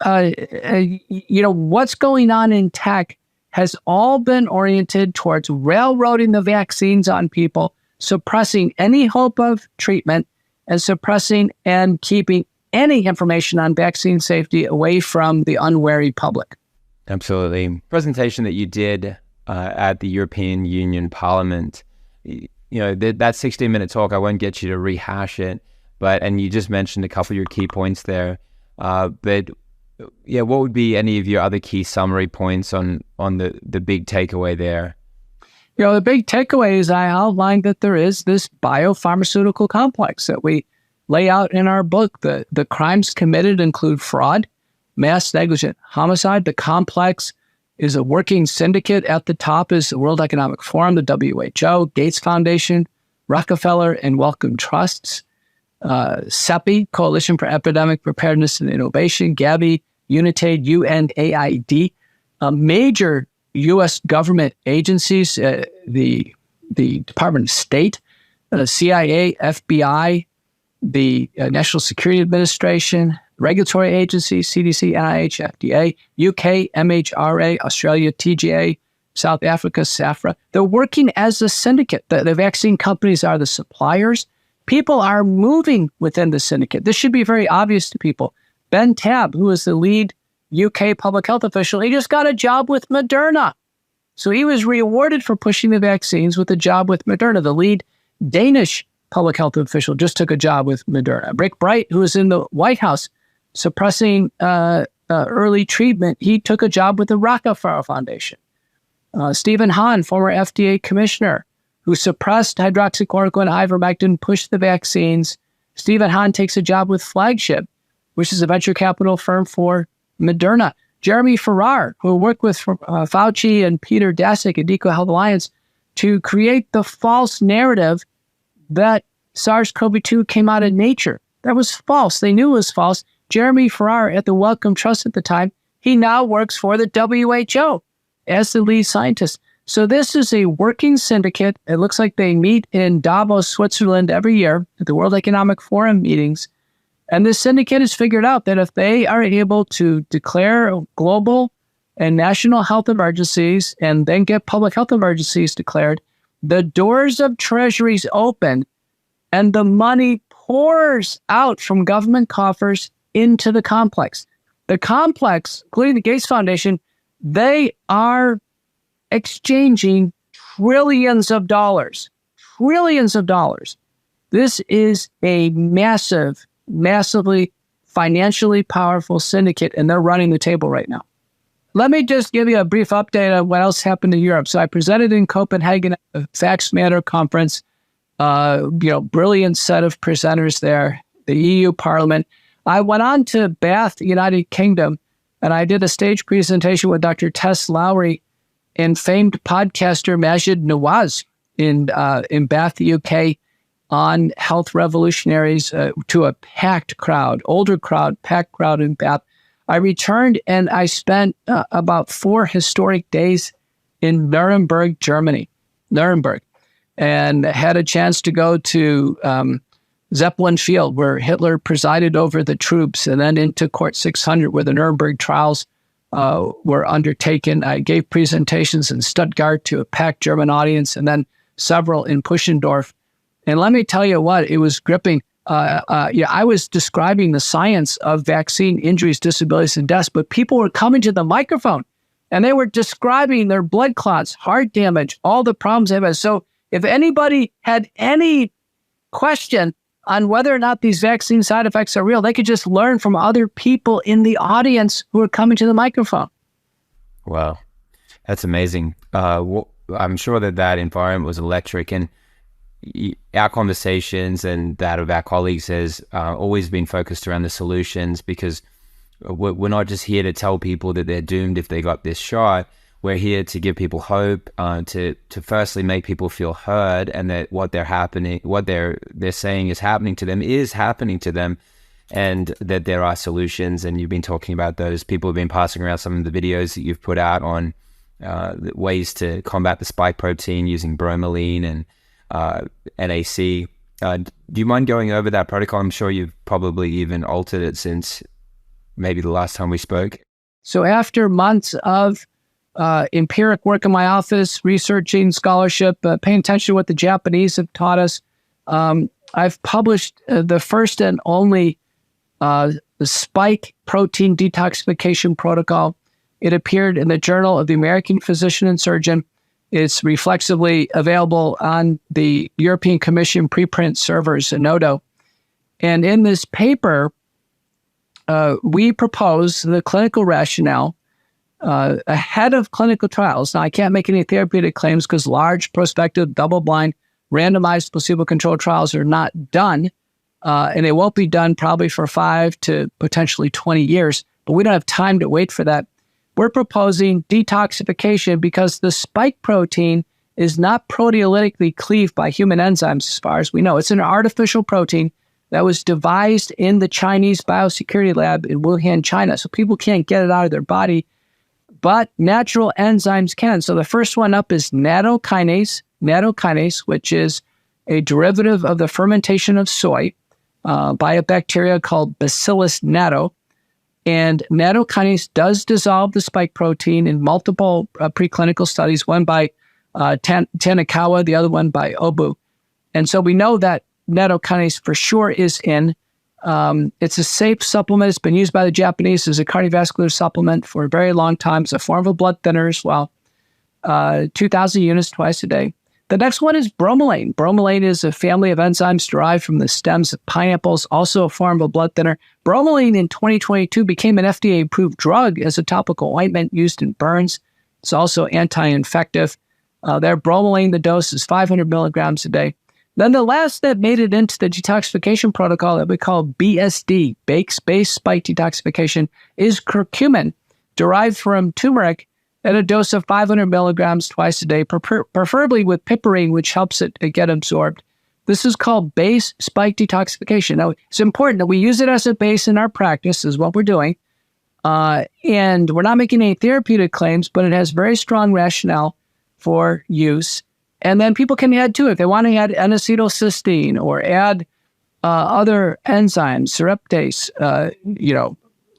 what's going on in tech has all been oriented towards railroading the vaccines on people, suppressing any hope of treatment, and suppressing and keeping any information on vaccine safety away from the unwary public. Absolutely. Presentation that you did at the European Union Parliament, that 16-minute talk, I won't get you to rehash it, and you just mentioned a couple of your key points there. But what would be any of your other key summary points on the big takeaway there? The big takeaway is I outlined that there is this biopharmaceutical complex that we lay out in our book. The crimes committed include fraud, mass negligent homicide. The complex is a working syndicate. At the top is the World Economic Forum, the WHO, Gates Foundation, Rockefeller, and Wellcome Trusts. CEPI, Coalition for Epidemic Preparedness and Innovation, Gavi, UNITAID, UNAID, major U.S. government agencies, the Department of State, CIA, FBI, the National Security Administration, regulatory agencies, CDC, NIH, FDA, UK, MHRA, Australia, TGA, South Africa, SAFRA. They're working as a syndicate. The vaccine companies are the suppliers. People are moving within the syndicate. This should be very obvious to people. Ben Tabb, who is the lead UK public health official, he just got a job with Moderna. So he was rewarded for pushing the vaccines with a job with Moderna. The lead Danish public health official just took a job with Moderna. Rick Bright, who is in the White House suppressing early treatment, he took a job with the Rockefeller Foundation. Stephen Hahn, former FDA commissioner, who suppressed hydroxychloroquine and ivermectin, pushed the vaccines. Stephen Hahn takes a job with Flagship, which is a venture capital firm for Moderna. Jeremy Farrar, who worked with Fauci and Peter Daszak at Eco Health Alliance to create the false narrative that SARS-CoV-2 came out of nature. That was false. They knew it was false. Jeremy Farrar at the Wellcome Trust at the time, he now works for the WHO as the lead scientist. So this is a working syndicate. It looks like they meet in Davos, Switzerland every year at the World Economic Forum meetings. And this syndicate has figured out that if they are able to declare global and national health emergencies and then get public health emergencies declared, the doors of treasuries open and the money pours out from government coffers into the complex. The complex, including the Gates Foundation, they are exchanging trillions of dollars. This is a massively financially powerful syndicate, and they're running the table right now. Let me just give you a brief update on what else happened in Europe. So I presented in Copenhagen at the Facts Matter conference, brilliant set of presenters there, the EU Parliament. I went on to Bath, United Kingdom, and I did a stage presentation with Dr. Tess Lowry and famed podcaster Majid Nawaz in Bath, UK, on health revolutionaries to a packed crowd, older crowd, packed crowd in Bath. I returned and I spent about 4 historic days in Nuremberg, Germany, and had a chance to go to Zeppelin Field, where Hitler presided over the troops, and then into Court 600, where the Nuremberg trials were undertaken. I gave presentations in Stuttgart to a packed German audience, and then several in Puschendorf. And let me tell you what, it was gripping. I was describing the science of vaccine injuries, disabilities, and deaths, but people were coming to the microphone and they were describing their blood clots, heart damage, all the problems they've had. So if anybody had any question on whether or not these vaccine side effects are real, they could just learn from other people in the audience who are coming to the microphone. Wow, that's amazing. I'm sure that environment was electric, and our conversations and that of our colleagues has always been focused around the solutions, because we're not just here to tell people that they're doomed if they got this shot. We're here to give people hope, to firstly make people feel heard, and that what they're saying is happening to them, and that there are solutions. And you've been talking about those. People have been passing around some of the videos that you've put out on ways to combat the spike protein using bromelain and NAC. Do you mind going over that protocol? I'm sure you've probably even altered it since maybe the last time we spoke. So after months of empiric work in my office, researching, scholarship, paying attention to what the Japanese have taught us, I've published the first and only the spike protein detoxification protocol. It appeared in the Journal of the American Physician and Surgeon. It's reflexively available on the European Commission preprint servers, Zenodo. And in this paper, we propose the clinical rationale ahead of clinical trials. Now, I can't make any therapeutic claims because large, prospective, double-blind, randomized, placebo-controlled trials are not done, and they won't be done probably for 5 to potentially 20 years, but we don't have time to wait for that. We're proposing detoxification because the spike protein is not proteolytically cleaved by human enzymes as far as we know. It's an artificial protein that was devised in the Chinese biosecurity lab in Wuhan, China. So people can't get it out of their body, but natural enzymes can. So the first one up is nattokinase, which is a derivative of the fermentation of soy by a bacteria called Bacillus natto. And nattokinase does dissolve the spike protein in multiple preclinical studies, one by Tanikawa, the other one by Obu. And so we know that nattokinase for sure is in. It's a safe supplement. It's been used by the Japanese as a cardiovascular supplement for a very long time. It's a form of a blood thinner as well. 2,000 units twice a day. The next one is bromelain. Bromelain is a family of enzymes derived from the stems of pineapples, also a form of a blood thinner. Bromelain in 2022 became an FDA-approved drug as a topical ointment used in burns. It's also anti-infective. Their bromelain, the dose is 500 milligrams a day. Then the last that made it into the detoxification protocol that we call BSD, base spike detoxification, is curcumin, derived from turmeric, at a dose of 500 milligrams twice a day, preferably with piperine, which helps it get absorbed. This is called base spike detoxification. Now, it's important that we use it as a base in our practice, is what we're doing. And we're not making any therapeutic claims, but it has very strong rationale for use. And then people can add to it. If they want to add N-acetylcysteine or add other enzymes, seraptase,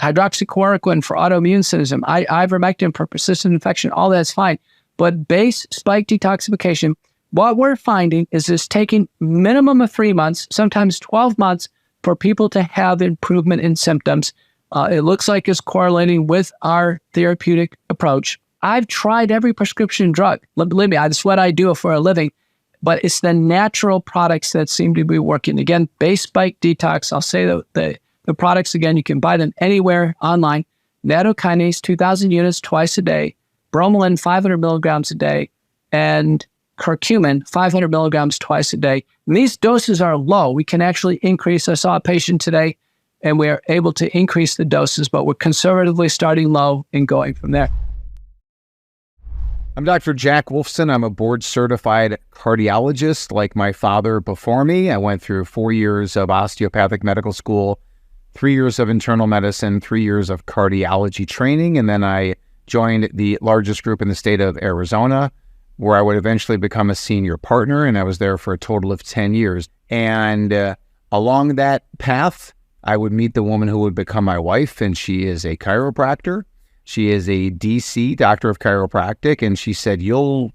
hydroxychloroquine for autoimmune syndrome, ivermectin for persistent infection, all that's fine. But base spike detoxification, what we're finding is it's taking minimum of 3 months, sometimes 12 months, for people to have improvement in symptoms. It looks like it's correlating with our therapeutic approach. I've tried every prescription drug. Believe me, that's what I do for a living. But it's the natural products that seem to be working. Again, base spike detox. I'll say the products again. You can buy them anywhere online. Nattokinase, 2,000 units twice a day. Bromelain, 500 milligrams a day. And curcumin, 500 milligrams twice a day. And these doses are low. We can actually increase. I saw a patient today, and we're able to increase the doses, but we're conservatively starting low and going from there. I'm Dr. Jack Wolfson. I'm a board-certified cardiologist like my father before me. I went through 4 years of osteopathic medical school, 3 years of internal medicine, 3 years of cardiology training, and then I joined the largest group in the state of Arizona, where I would eventually become a senior partner, and I was there for a total of 10 years. And along that path, I would meet the woman who would become my wife, and she is a chiropractor. She is a DC, Doctor of Chiropractic, and she said, you'll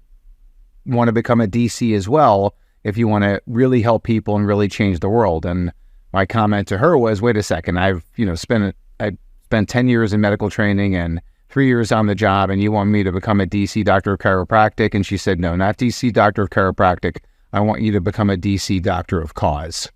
want to become a DC as well if you want to really help people and really change the world. And my comment to her was, wait a second, I've spent 10 years in medical training and 3 years on the job, and you want me to become a DC Doctor of Chiropractic? And she said, no, not DC Doctor of Chiropractic. I want you to become a DC Doctor of Cause.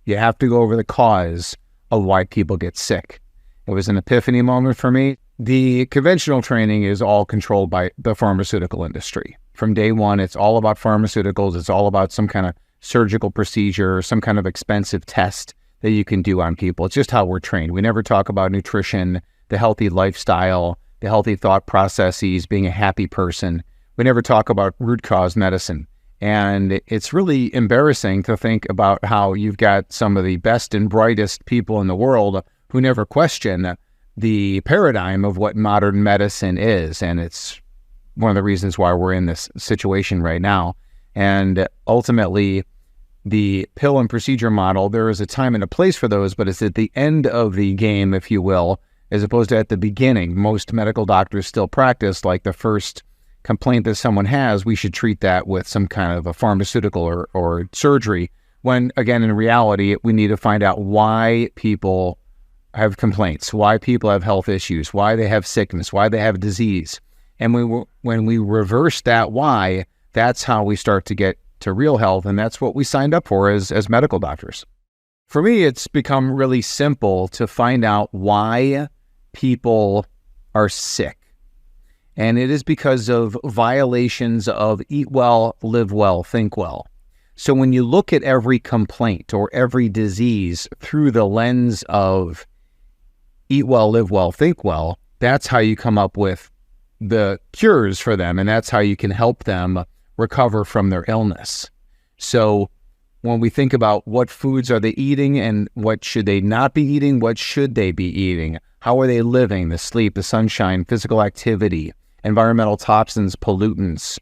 You have to go over the cause of why people get sick. It was an epiphany moment for me. The conventional training is all controlled by the pharmaceutical industry. From day one, it's all about pharmaceuticals. It's all about some kind of surgical procedure, some kind of expensive test that you can do on people. It's just how we're trained. We never talk about nutrition, the healthy lifestyle, the healthy thought processes, being a happy person. We never talk about root cause medicine. And it's really embarrassing to think about how you've got some of the best and brightest people in the world who never question the paradigm of what modern medicine is. And it's one of the reasons why we're in this situation right now. And ultimately, the pill and procedure model, there is a time and a place for those, but it's at the end of the game, if you will, as opposed to at the beginning. Most medical doctors still practice like the first complaint that someone has, we should treat that with some kind of a pharmaceutical or surgery, when again, in reality, we need to find out why people have complaints, why people have health issues, why they have sickness, why they have disease. And when we reverse that why, that's how we start to get to real health. And that's what we signed up for as medical doctors. For me, it's become really simple to find out why people are sick. And it is because of violations of eat well, live well, think well. So when you look at every complaint or every disease through the lens of eat well, live well, think well, that's how you come up with the cures for them. And that's how you can help them recover from their illness. So when we think about what foods are they eating and what should they not be eating, what should they be eating, how are they living, the sleep, the sunshine, physical activity, environmental toxins, pollutants,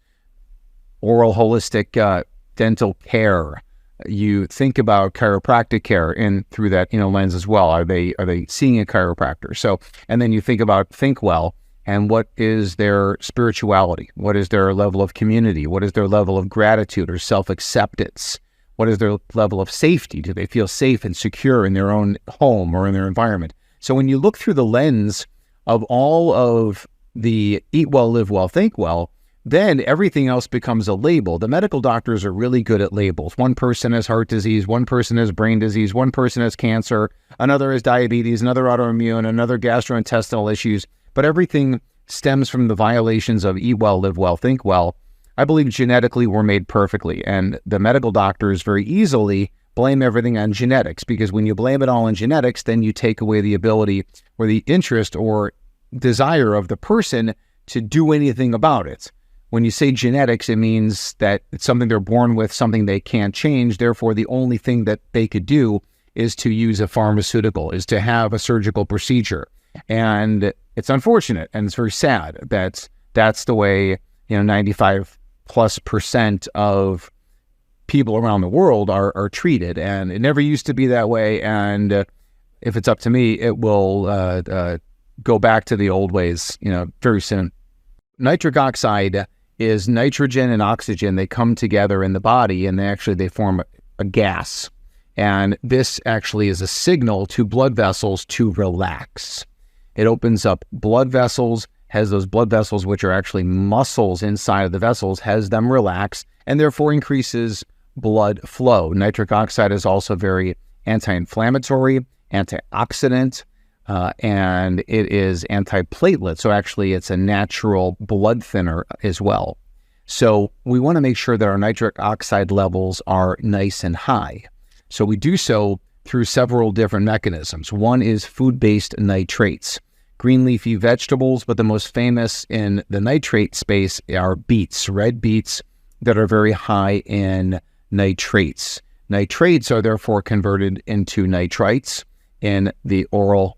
oral holistic dental care. You think about chiropractic care and through that lens as well. Are they seeing a chiropractor? So, and then you think about think well and what is their spirituality? What is their level of community? What is their level of gratitude or self-acceptance? What is their level of safety? Do they feel safe and secure in their own home or in their environment? So when you look through the lens of all of the eat well, live well, think well, then everything else becomes a label. The medical doctors are really good at labels. One person has heart disease, one person has brain disease, one person has cancer, another has diabetes, another autoimmune, another gastrointestinal issues. But everything stems from the violations of eat well, live well, think well. I believe genetically we're made perfectly. And the medical doctors very easily blame everything on genetics, because when you blame it all on genetics, then you take away the ability or the interest or desire of the person to do anything about it. When you say genetics, it means that it's something they're born with, something they can't change. Therefore, the only thing that they could do is to use a pharmaceutical, is to have a surgical procedure. And it's unfortunate and it's very sad that that's the way 95+% of people around the world are treated. And it never used to be that way. And if it's up to me, it will go back to the old ways, very soon. Nitric oxide is nitrogen and oxygen. They come together in the body and they form a gas. And this actually is a signal to blood vessels to relax. It opens up blood vessels, has those blood vessels, which are actually muscles inside of the vessels, has them relax, and therefore increases blood flow. Nitric oxide is also very anti-inflammatory, antioxidant, and it is antiplatelet. So actually it's a natural blood thinner as well. So we want to make sure that our nitric oxide levels are nice and high. So we do so through several different mechanisms. One is food-based nitrates, green leafy vegetables, but the most famous in the nitrate space are beets, red beets that are very high in nitrates. Nitrates are therefore converted into nitrites, in the oral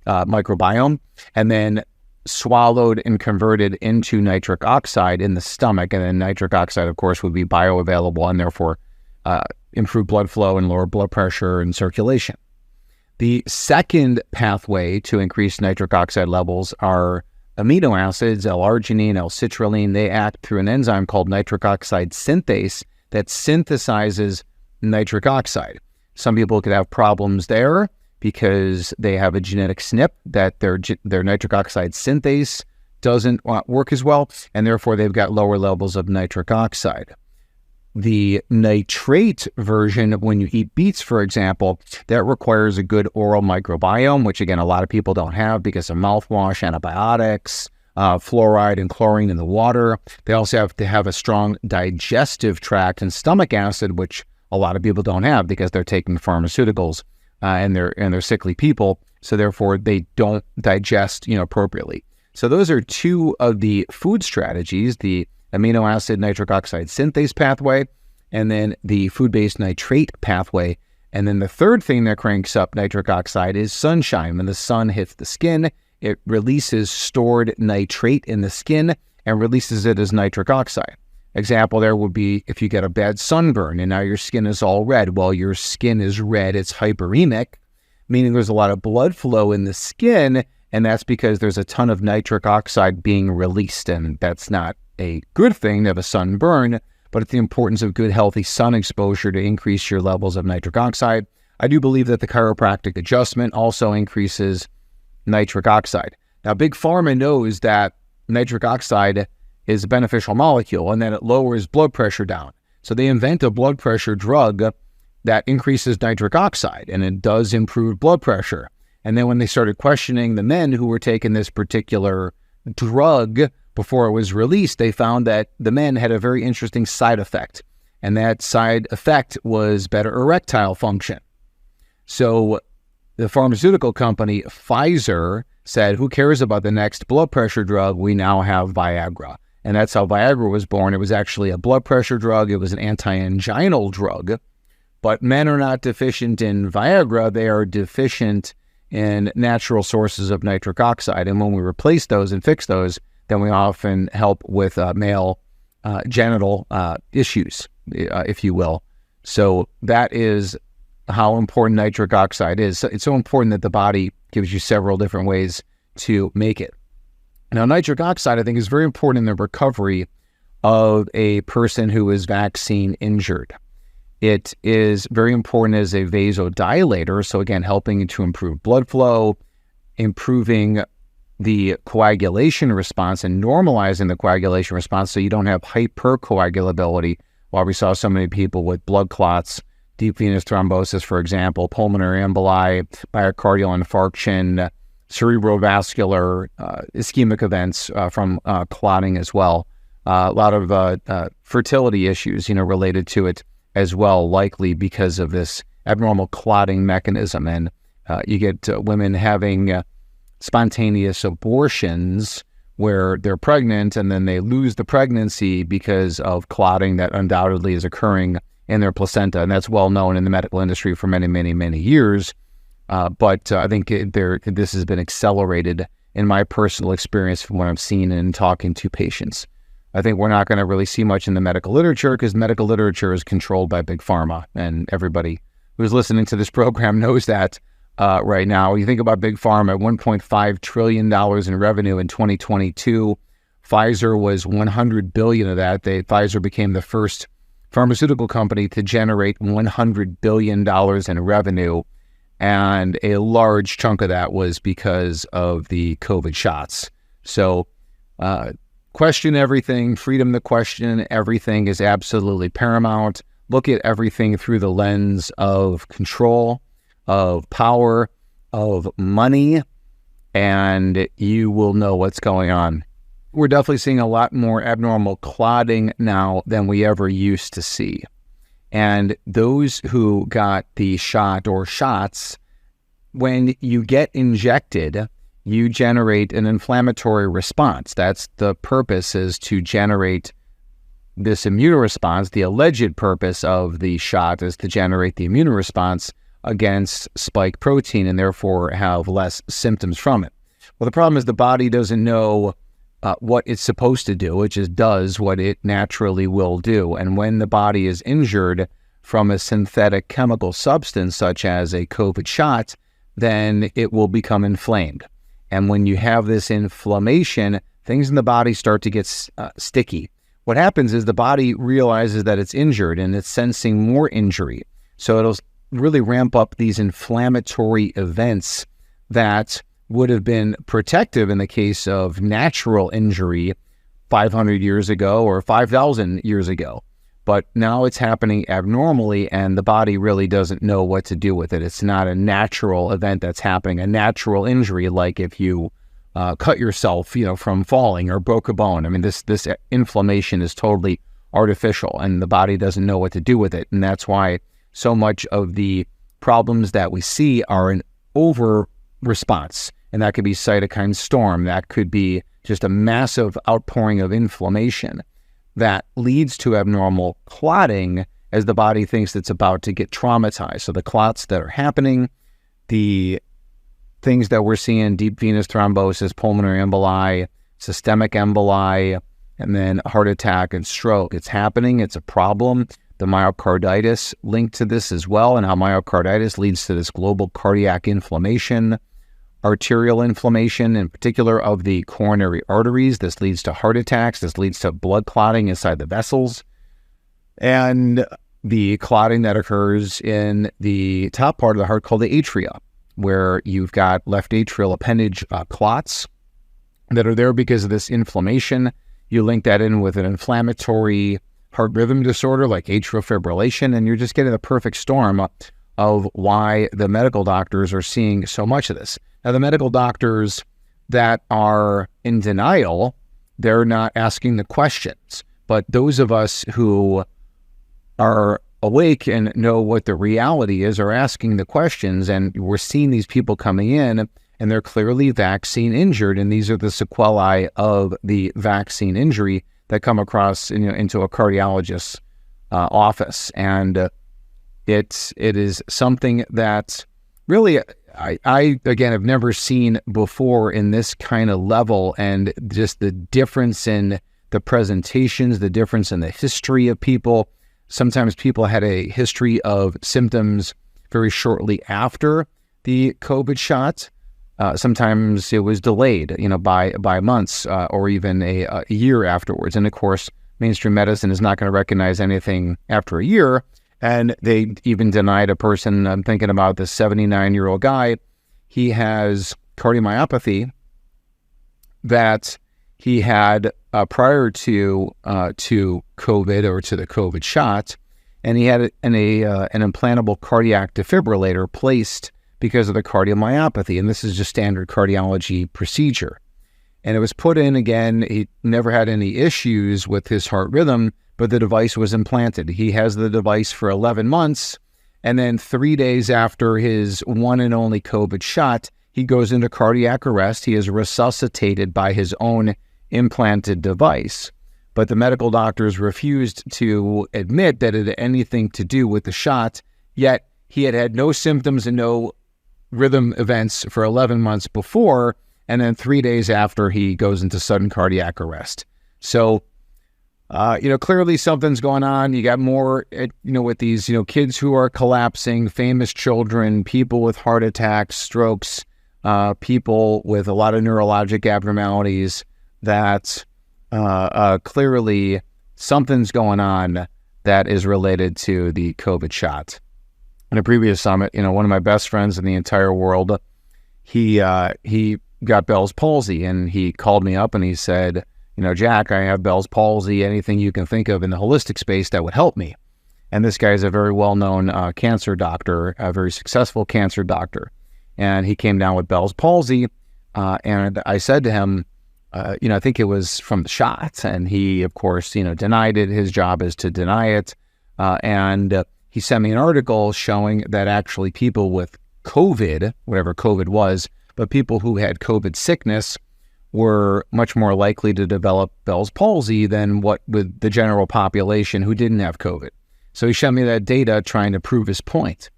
microbiome, and then swallowed and converted into nitric oxide in the stomach. And then nitric oxide, of course, would be bioavailable and therefore improve blood flow and lower blood pressure and circulation. The second pathway to increase nitric oxide levels are amino acids, L-arginine, L-citrulline. They act through an enzyme called nitric oxide synthase that synthesizes nitric oxide. Some people could have problems there because they have a genetic SNP that their nitric oxide synthase doesn't work as well, and therefore they've got lower levels of nitric oxide. The nitrate version, when you eat beets, for example, that requires a good oral microbiome, which again, a lot of people don't have because of mouthwash, antibiotics, fluoride and chlorine in the water. They also have to have a strong digestive tract and stomach acid, which a lot of people don't have because they're taking pharmaceuticals and they're sickly people. So therefore they don't digest, appropriately. So those are two of the food strategies, the amino acid nitric oxide synthase pathway, and then the food-based nitrate pathway. And then the third thing that cranks up nitric oxide is sunshine. When the sun hits the skin, it releases stored nitrate in the skin and releases it as nitric oxide. Example there would be if you get a bad sunburn and now your skin is all red. Well, your skin is red, it's hyperemic, meaning there's a lot of blood flow in the skin, and that's because there's a ton of nitric oxide being released, and that's not a good thing to have a sunburn, but it's the importance of good, healthy sun exposure to increase your levels of nitric oxide. I do believe that the chiropractic adjustment also increases nitric oxide. Now, Big Pharma knows that nitric oxide is a beneficial molecule and that it lowers blood pressure down. So they invent a blood pressure drug that increases nitric oxide, and it does improve blood pressure. And then when they started questioning the men who were taking this particular drug before it was released, they found that the men had a very interesting side effect. And that side effect was better erectile function. So the pharmaceutical company Pfizer said, who cares about the next blood pressure drug? We now have Viagra. And that's how Viagra was born. It was actually a blood pressure drug. It was an anti-anginal drug. But men are not deficient in Viagra. They are deficient in natural sources of nitric oxide. And when we replace those and fix those, then we often help with male genital issues, if you will. So that is how important nitric oxide is. It's so important that the body gives you several different ways to make it. Now, nitric oxide, I think, is very important in the recovery of a person who is vaccine injured. It is very important as a vasodilator, so again, helping to improve blood flow, improving the coagulation response and normalizing the coagulation response so you don't have hypercoagulability. While we saw so many people with blood clots, deep venous thrombosis, for example, pulmonary emboli, myocardial infarction, cerebrovascular ischemic events from clotting as well. A lot of fertility issues, related to it as well, likely because of this abnormal clotting mechanism. And you get women having spontaneous abortions where they're pregnant and then they lose the pregnancy because of clotting that undoubtedly is occurring in their placenta. And that's well known in the medical industry for many, many, many years. But I think this has been accelerated in my personal experience from what I've seen in talking to patients. I think we're not going to really see much in the medical literature because medical literature is controlled by Big Pharma, and everybody who's listening to this program knows that right now. You think about Big Pharma, $1.5 trillion in revenue in 2022. Pfizer was $100 billion of that. Pfizer became the first pharmaceutical company to generate $100 billion in revenue, and a large chunk of that was because of the COVID shots. So, question everything, freedom to question everything is absolutely paramount. Look at everything through the lens of control, of power, of money, and you will know what's going on. We're definitely seeing a lot more abnormal clotting now than we ever used to see. And those who got the shot or shots, when you get injected, you generate an inflammatory response. That's the purpose, is to generate this immune response. The alleged purpose of the shot is to generate the immune response against spike protein and therefore have less symptoms from it. Well, the problem is the body doesn't know what it's supposed to do. It just does what it naturally will do. And when the body is injured from a synthetic chemical substance, such as a COVID shot, then it will become inflamed. And when you have this inflammation, things in the body start to get sticky. What happens is the body realizes that it's injured and it's sensing more injury. So it'll really ramp up these inflammatory events that would have been protective in the case of natural injury 500 years ago or 5,000 years ago. But now it's happening abnormally, and the body really doesn't know what to do with it. It's not a natural event that's happening, a natural injury like if you cut yourself, from falling or broke a bone. I mean, this inflammation is totally artificial, and the body doesn't know what to do with it. And that's why so much of the problems that we see are an over response. And that could be cytokine storm. That could be just a massive outpouring of inflammation that leads to abnormal clotting as the body thinks it's about to get traumatized. So the clots that are happening, the things that we're seeing, deep venous thrombosis, pulmonary emboli, systemic emboli, and then heart attack and stroke. It's happening. It's a problem. The myocarditis linked to this as well, and how myocarditis leads to this global cardiac inflammation, arterial inflammation, in particular of the coronary arteries. This leads to heart attacks. This leads to blood clotting inside the vessels, and the clotting that occurs in the top part of the heart called the atria, where you've got left atrial appendage clots that are there because of this inflammation. You link that in with an inflammatory heart rhythm disorder like atrial fibrillation, and you're just getting the perfect storm of why the medical doctors are seeing so much of this. Now, the medical doctors that are in denial, they're not asking the questions. But those of us who are awake and know what the reality is are asking the questions, and we're seeing these people coming in, and they're clearly vaccine injured, and these are the sequelae of the vaccine injury that come across into a cardiologist's office. And it is something that really I again have never seen before in this kind of level, and just the difference in the presentations, the difference in the history of people. Sometimes people had a history of symptoms very shortly after the COVID shot. Sometimes it was delayed, by months or even a year afterwards. And of course, mainstream medicine is not going to recognize anything after a year. And they even denied a person, I'm thinking about this 79-year-old guy, he has cardiomyopathy that he had prior to COVID or to the COVID shot, and he had an implantable cardiac defibrillator placed because of the cardiomyopathy, and this is just standard cardiology procedure. And it was put in again. He never had any issues with his heart rhythm, but the device was implanted. He has the device for 11 months, and then 3 days after his one and only COVID shot, he goes into cardiac arrest. He is resuscitated by his own implanted device. But the medical doctors refused to admit that it had anything to do with the shot, yet he had had no symptoms and no rhythm events for 11 months before, and then 3 days after he goes into sudden cardiac arrest. So, clearly something's going on. You got more, with these, kids who are collapsing, famous children, people with heart attacks, strokes, people with a lot of neurologic abnormalities, that clearly something's going on that is related to the COVID shot. In a previous summit, one of my best friends in the entire world, he got Bell's palsy, and he called me up and he said, Jack, I have Bell's palsy. Anything you can think of in the holistic space that would help me. And this guy is a very well-known cancer doctor, a very successful cancer doctor. And he came down with Bell's palsy. And I said to him, I think it was from the shot. And he, of course, denied it. His job is to deny it. And he sent me an article showing that actually people with COVID, whatever COVID was, but people who had COVID sickness were much more likely to develop Bell's palsy than what with the general population who didn't have COVID. So he showed me that data trying to prove his point.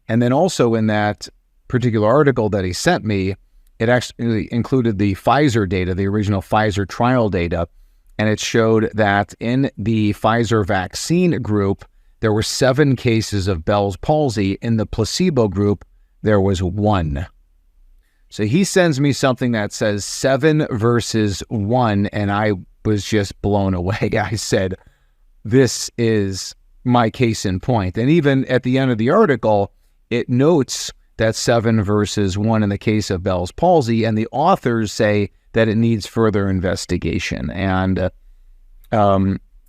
And then also in that particular article that he sent me, it actually included the Pfizer data, the original Pfizer trial data, and it showed that in the Pfizer vaccine group, there were 7 cases of Bell's palsy. In the placebo group, there was 1. So he sends me something that says 7 versus 1, and I was just blown away. I said, this is my case in point. And even at the end of the article, it notes that 7 versus 1 in the case of Bell's palsy, and the authors say that it needs further investigation. And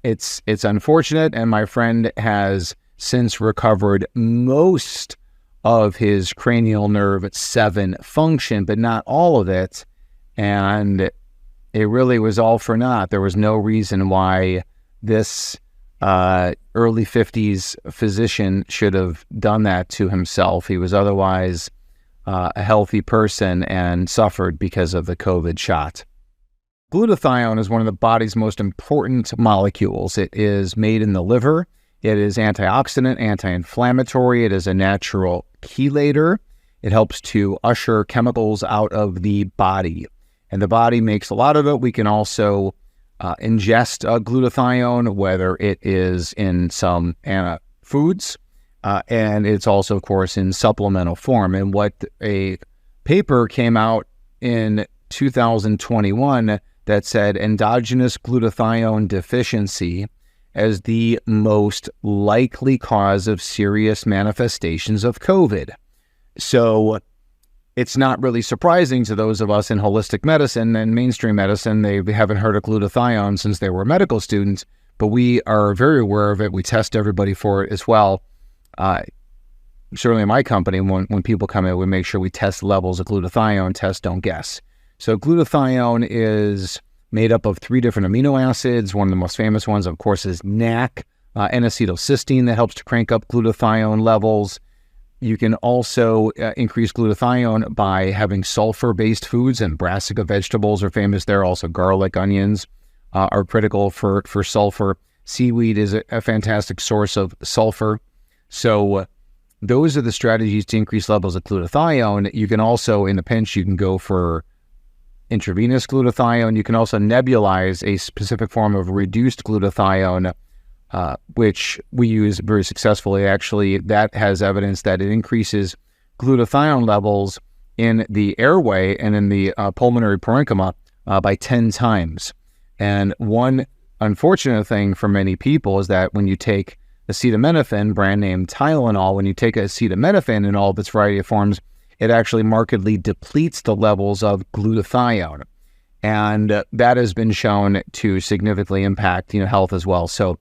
it's unfortunate, and my friend has since recovered most of his cranial nerve 7 function, but not all of it. And it really was all for naught. There was no reason why this early 50s physician should have done that to himself. He was otherwise a healthy person and suffered because of the COVID shot. Glutathione is one of the body's most important molecules. It is made in the liver. It is antioxidant, anti-inflammatory. It is a natural chelator. It helps to usher chemicals out of the body. And the body makes a lot of it. We can also ingest glutathione, whether it is in some foods, and it's also, of course, in supplemental form. And what a paper came out in 2021 that said endogenous glutathione deficiency as the most likely cause of serious manifestations of COVID. So it's not really surprising to those of us in holistic medicine and mainstream medicine. They haven't heard of glutathione since they were medical students, but we are very aware of it. We test everybody for it as well. Certainly in my company, when people come in, we make sure we test levels of glutathione, test, don't guess. So glutathione is made up of 3 different amino acids. One of the most famous ones, of course, is NAC, N-acetylcysteine, that helps to crank up glutathione levels. You can also increase glutathione by having sulfur-based foods, and brassica vegetables are famous there. Also, garlic, onions are critical for sulfur. Seaweed is a fantastic source of sulfur. So those are the strategies to increase levels of glutathione. You can also, in a pinch, you can go for intravenous glutathione. You can also nebulize a specific form of reduced glutathione, which we use very successfully. Actually, that has evidence that it increases glutathione levels in the airway and in the pulmonary parenchyma by 10 times. And one unfortunate thing for many people is that when you take acetaminophen, brand name Tylenol, when you take acetaminophen in all of its variety of forms, it actually markedly depletes the levels of glutathione. And that has been shown to significantly impact, health as well. So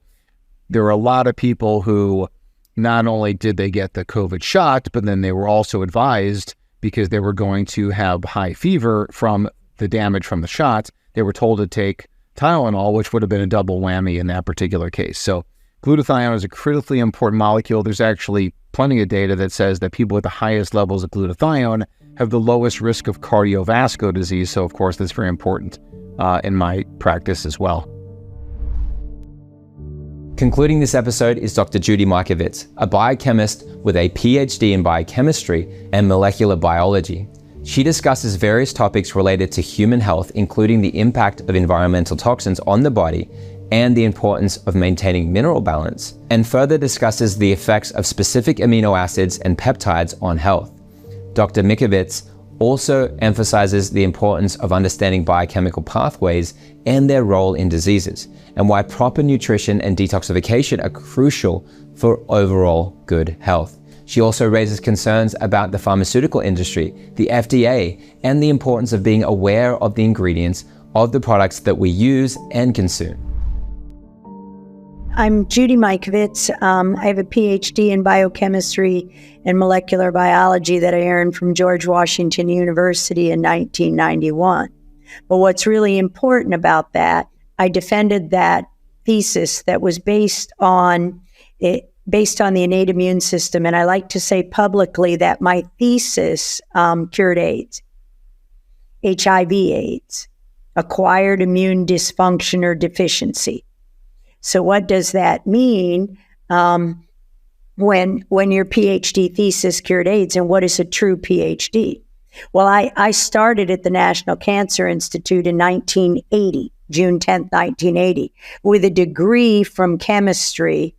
there are a lot of people who not only did they get the COVID shot, but then they were also advised, because they were going to have high fever from the damage from the shot, they were told to take Tylenol, which would have been a double whammy in that particular case. So glutathione is a critically important molecule. There's actually plenty of data that says that people with the highest levels of glutathione have the lowest risk of cardiovascular disease. So, of course, that's very important in my practice as well. Concluding this episode is Dr. Judy Mikovits, a biochemist with a PhD in biochemistry and molecular biology. She discusses various topics related to human health, including the impact of environmental toxins on the body and the importance of maintaining mineral balance, and further discusses the effects of specific amino acids and peptides on health. Dr. Mikovits also emphasizes the importance of understanding biochemical pathways and their role in diseases, and why proper nutrition and detoxification are crucial for overall good health. She also raises concerns about the pharmaceutical industry, the FDA, and the importance of being aware of the ingredients of the products that we use and consume. I'm Judy Mikovits. I have a PhD in biochemistry and molecular biology that I earned from George Washington University in 1991. But what's really important about that, I defended that thesis that was based on the innate immune system. And I like to say publicly that my thesis cured AIDS, HIV/AIDS, acquired immune dysfunction or deficiency. So what does that mean? when your PhD thesis cured AIDS. And what is a true PhD? Well, I started at the National Cancer Institute in 1980, June 10th, 1980, with a degree from chemistry.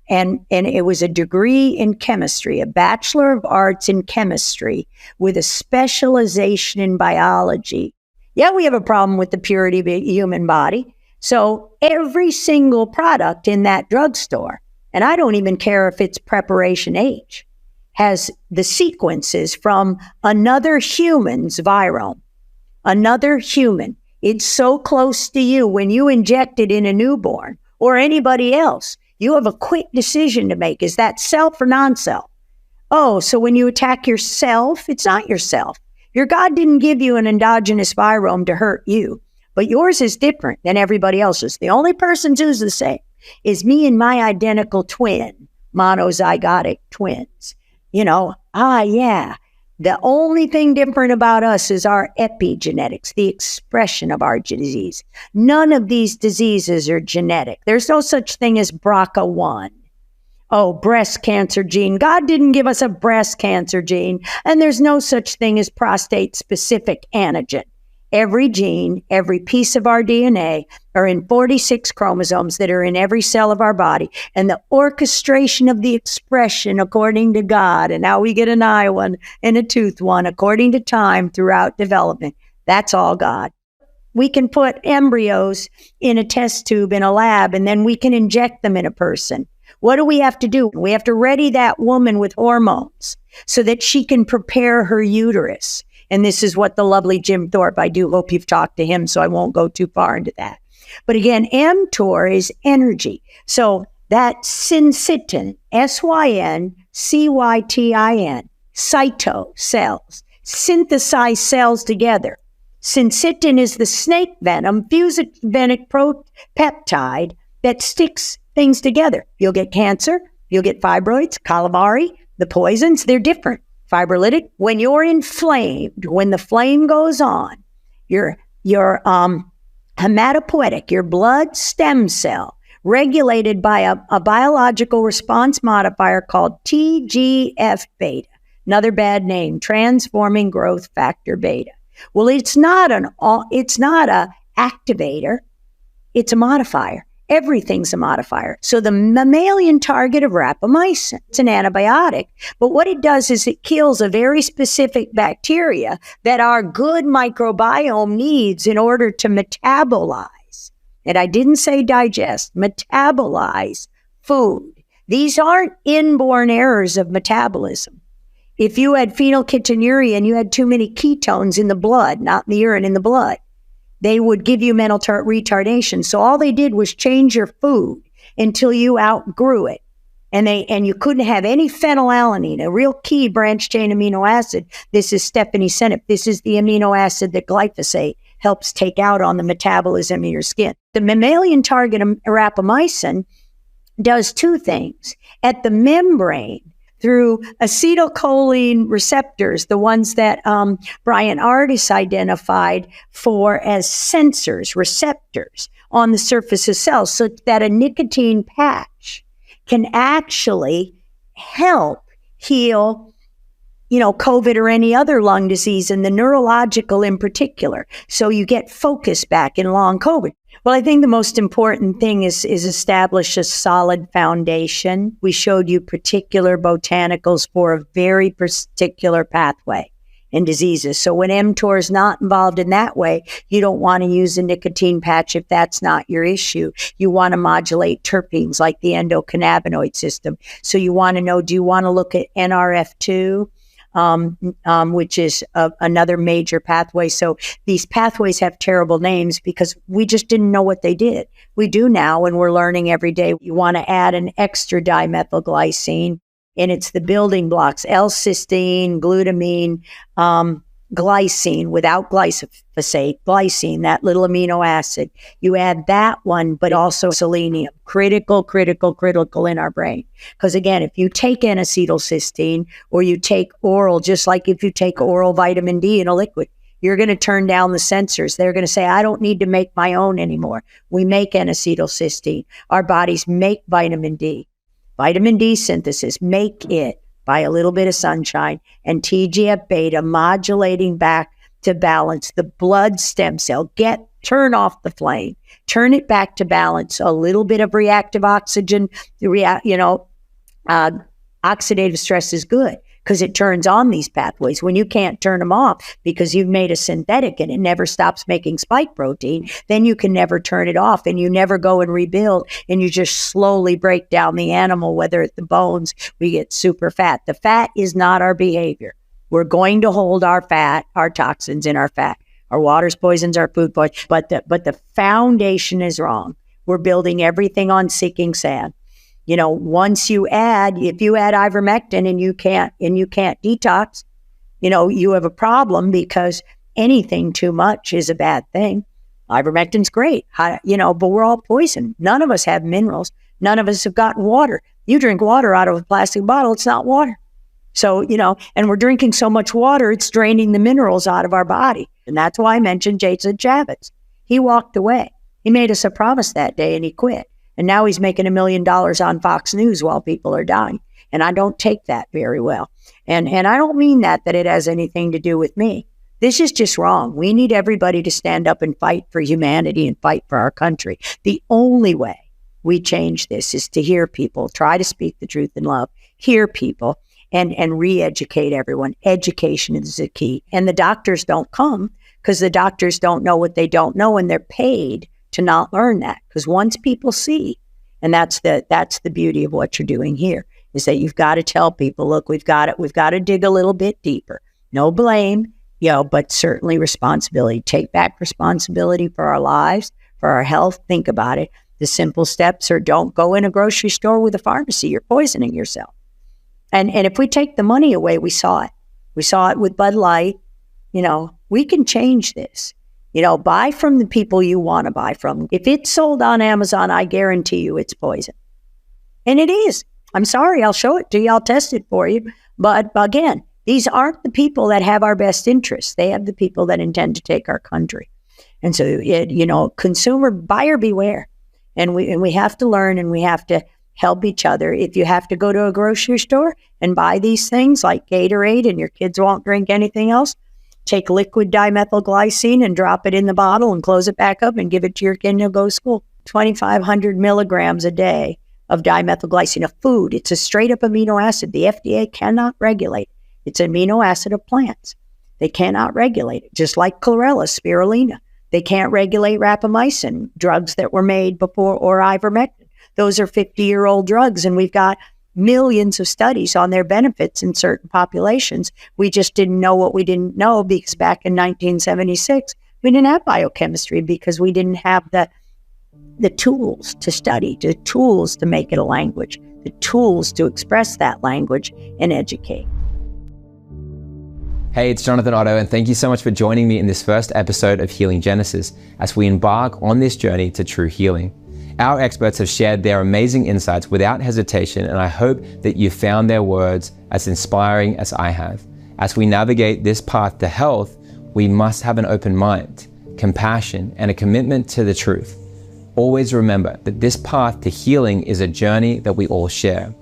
And it was a degree in chemistry, a Bachelor of Arts in chemistry with a specialization in biology. Yeah, we have a problem with the purity of the human body. So every single product in that drugstore, and I don't even care if it's preparation H, has the sequences from another human's virome. Another human. It's so close to you. When you inject it in a newborn or anybody else, you have a quick decision to make. Is that self or non-self? Oh, so when you attack yourself, it's not yourself. Your God didn't give you an endogenous virome to hurt you, but yours is different than everybody else's. The only person who's the same is me and my identical twin, monozygotic twins. Yeah. The only thing different about us is our epigenetics, the expression of our disease. None of these diseases are genetic. There's no such thing as BRCA1. Oh, breast cancer gene. God didn't give us a breast cancer gene. And there's no such thing as prostate-specific antigen. Every gene, every piece of our DNA are in 46 chromosomes that are in every cell of our body. And the orchestration of the expression according to God, and now we get an eye one and a tooth one according to time throughout development. That's all God. We can put embryos in a test tube in a lab, and then we can inject them in a person. What do we have to do? We have to ready that woman with hormones so that she can prepare her uterus. And this is what the lovely Jim Thorpe, I do hope you've talked to him, so I won't go too far into that. But again, mTOR is energy. So that syncytin, S-Y-N-C-Y-T-I-N, cyto, cells, synthesize cells together. Syncytin is the snake venom, fusogenic peptide that sticks things together. You'll get cancer, you'll get fibroids, calamari, the poisons, they're different. Fibrolytic, when you're inflamed, when the flame goes on, your hematopoietic, your blood stem cell, regulated by a biological response modifier called TGF-beta, another bad name, transforming growth factor beta. Well, it's not a activator, it's a modifier. Everything's a modifier. So the mammalian target of rapamycin, it's an antibiotic, but what it does is it kills a very specific bacteria that our good microbiome needs in order to metabolize. And I didn't say digest, metabolize food. These aren't inborn errors of metabolism. If you had phenylketonuria and you had too many ketones in the blood, not in the urine, in the blood, they would give you mental retardation. So all they did was change your food until you outgrew it. And you couldn't have any phenylalanine, a real key branched chain amino acid. This is stephanescenate. This is the amino acid that glyphosate helps take out on the metabolism of your skin. The mammalian target of rapamycin does two things. At the membrane, through acetylcholine receptors, the ones that Brian Ardis identified for as sensors, receptors on the surface of cells, so that a nicotine patch can actually help heal, COVID or any other lung disease, and the neurological in particular. So you get focus back in long COVID. Well, I think the most important thing is establish a solid foundation. We showed you particular botanicals for a very particular pathway in diseases. So when mTOR is not involved in that way, you don't want to use a nicotine patch if that's not your issue. You want to modulate terpenes like the endocannabinoid system. So you want to know, do you want to look at NRF2? Which is another major pathway. So these pathways have terrible names because we just didn't know what they did. We do now, and we're learning every day. You want to add an extra dimethylglycine, and it's the building blocks, L-cysteine, glutamine, glycine without glyphosate, glycine, that little amino acid. You add that one, but also selenium, critical in our brain. Because again, if you take N-acetylcysteine or you take oral, just like if you take oral vitamin D in a liquid, you're going to turn down the sensors. They're going to say, I don't need to make my own anymore. We make N-acetylcysteine. Our bodies make vitamin D. vitamin D synthesis, make it by a little bit of sunshine, and TGF-beta modulating back to balance the blood stem cell. Turn off the flame, turn it back to balance. A little bit of reactive oxygen, oxidative stress is good because it turns on these pathways. When you can't turn them off because you've made a synthetic and it never stops making spike protein, then you can never turn it off and you never go and rebuild, and you just slowly break down the animal, whether it's the bones, we get super fat. The fat is not our behavior. We're going to hold our fat, our toxins in our fat. Our water's poisons, our food poisons, but the foundation is wrong. We're building everything on sinking sand. If you add ivermectin and you can't detox, you have a problem, because anything too much is a bad thing. Ivermectin's great, but we're all poisoned. None of us have minerals. None of us have gotten water. You drink water out of a plastic bottle, it's not water. So, and we're drinking so much water, it's draining the minerals out of our body. And that's why I mentioned Jason Chaffetz. He walked away. He made us a promise that day and he quit. And now he's making $1 million on Fox News while people are dying. And I don't take that very well. And I don't mean that it has anything to do with me. This is just wrong. We need everybody to stand up and fight for humanity and fight for our country. The only way we change this is to hear people, try to speak the truth in love, hear people, and re-educate everyone. Education is the key. And the doctors don't come because the doctors don't know what they don't know, and they're paid to not learn that. Because once people see, and that's the beauty of what you're doing here, is that you've got to tell people, look, we've got to dig a little bit deeper. No blame, but certainly responsibility. Take back responsibility for our lives, for our health. Think about it. The simple steps are: don't go in a grocery store with a pharmacy. You're poisoning yourself. And if we take the money away, we saw it. We saw it with Bud Light. We can change this. Buy from the people you want to buy from. If it's sold on Amazon, I guarantee you it's poison. And it is. I'm sorry, I'll show it to you. I'll test it for you. But again, these aren't the people that have our best interests. They have the people that intend to take our country. And so, consumer buyer beware. And we have to learn, and we have to help each other. If you have to go to a grocery store and buy these things like Gatorade and your kids won't drink anything else, take liquid dimethylglycine and drop it in the bottle and close it back up and give it to your kid and he'll go to school. 2,500 milligrams a day of dimethylglycine, a food. It's a straight up amino acid. The FDA cannot regulate. It's an amino acid of plants. They cannot regulate it, just like chlorella, spirulina. They can't regulate rapamycin, drugs that were made before, or ivermectin. Those are 50-year-old drugs, and we've got millions of studies on their benefits in certain populations. We just didn't know what we didn't know, because back in 1976, we didn't have biochemistry, because we didn't have the tools to study, the tools to make it a language, the tools to express that language and educate. Hey, it's Jonathan Otto, and thank you so much for joining me in this first episode of Healing Genesis as we embark on this journey to true healing. Our experts have shared their amazing insights without hesitation, and I hope that you found their words as inspiring as I have. As we navigate this path to health, we must have an open mind, compassion, and a commitment to the truth. Always remember that this path to healing is a journey that we all share.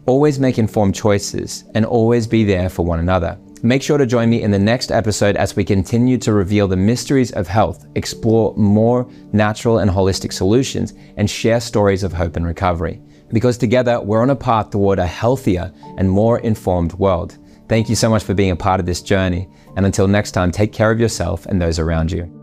Always make informed choices and always be there for one another. Make sure to join me in the next episode as we continue to reveal the mysteries of health, explore more natural and holistic solutions, and share stories of hope and recovery. Because together, we're on a path toward a healthier and more informed world. Thank you so much for being a part of this journey. And until next time, take care of yourself and those around you.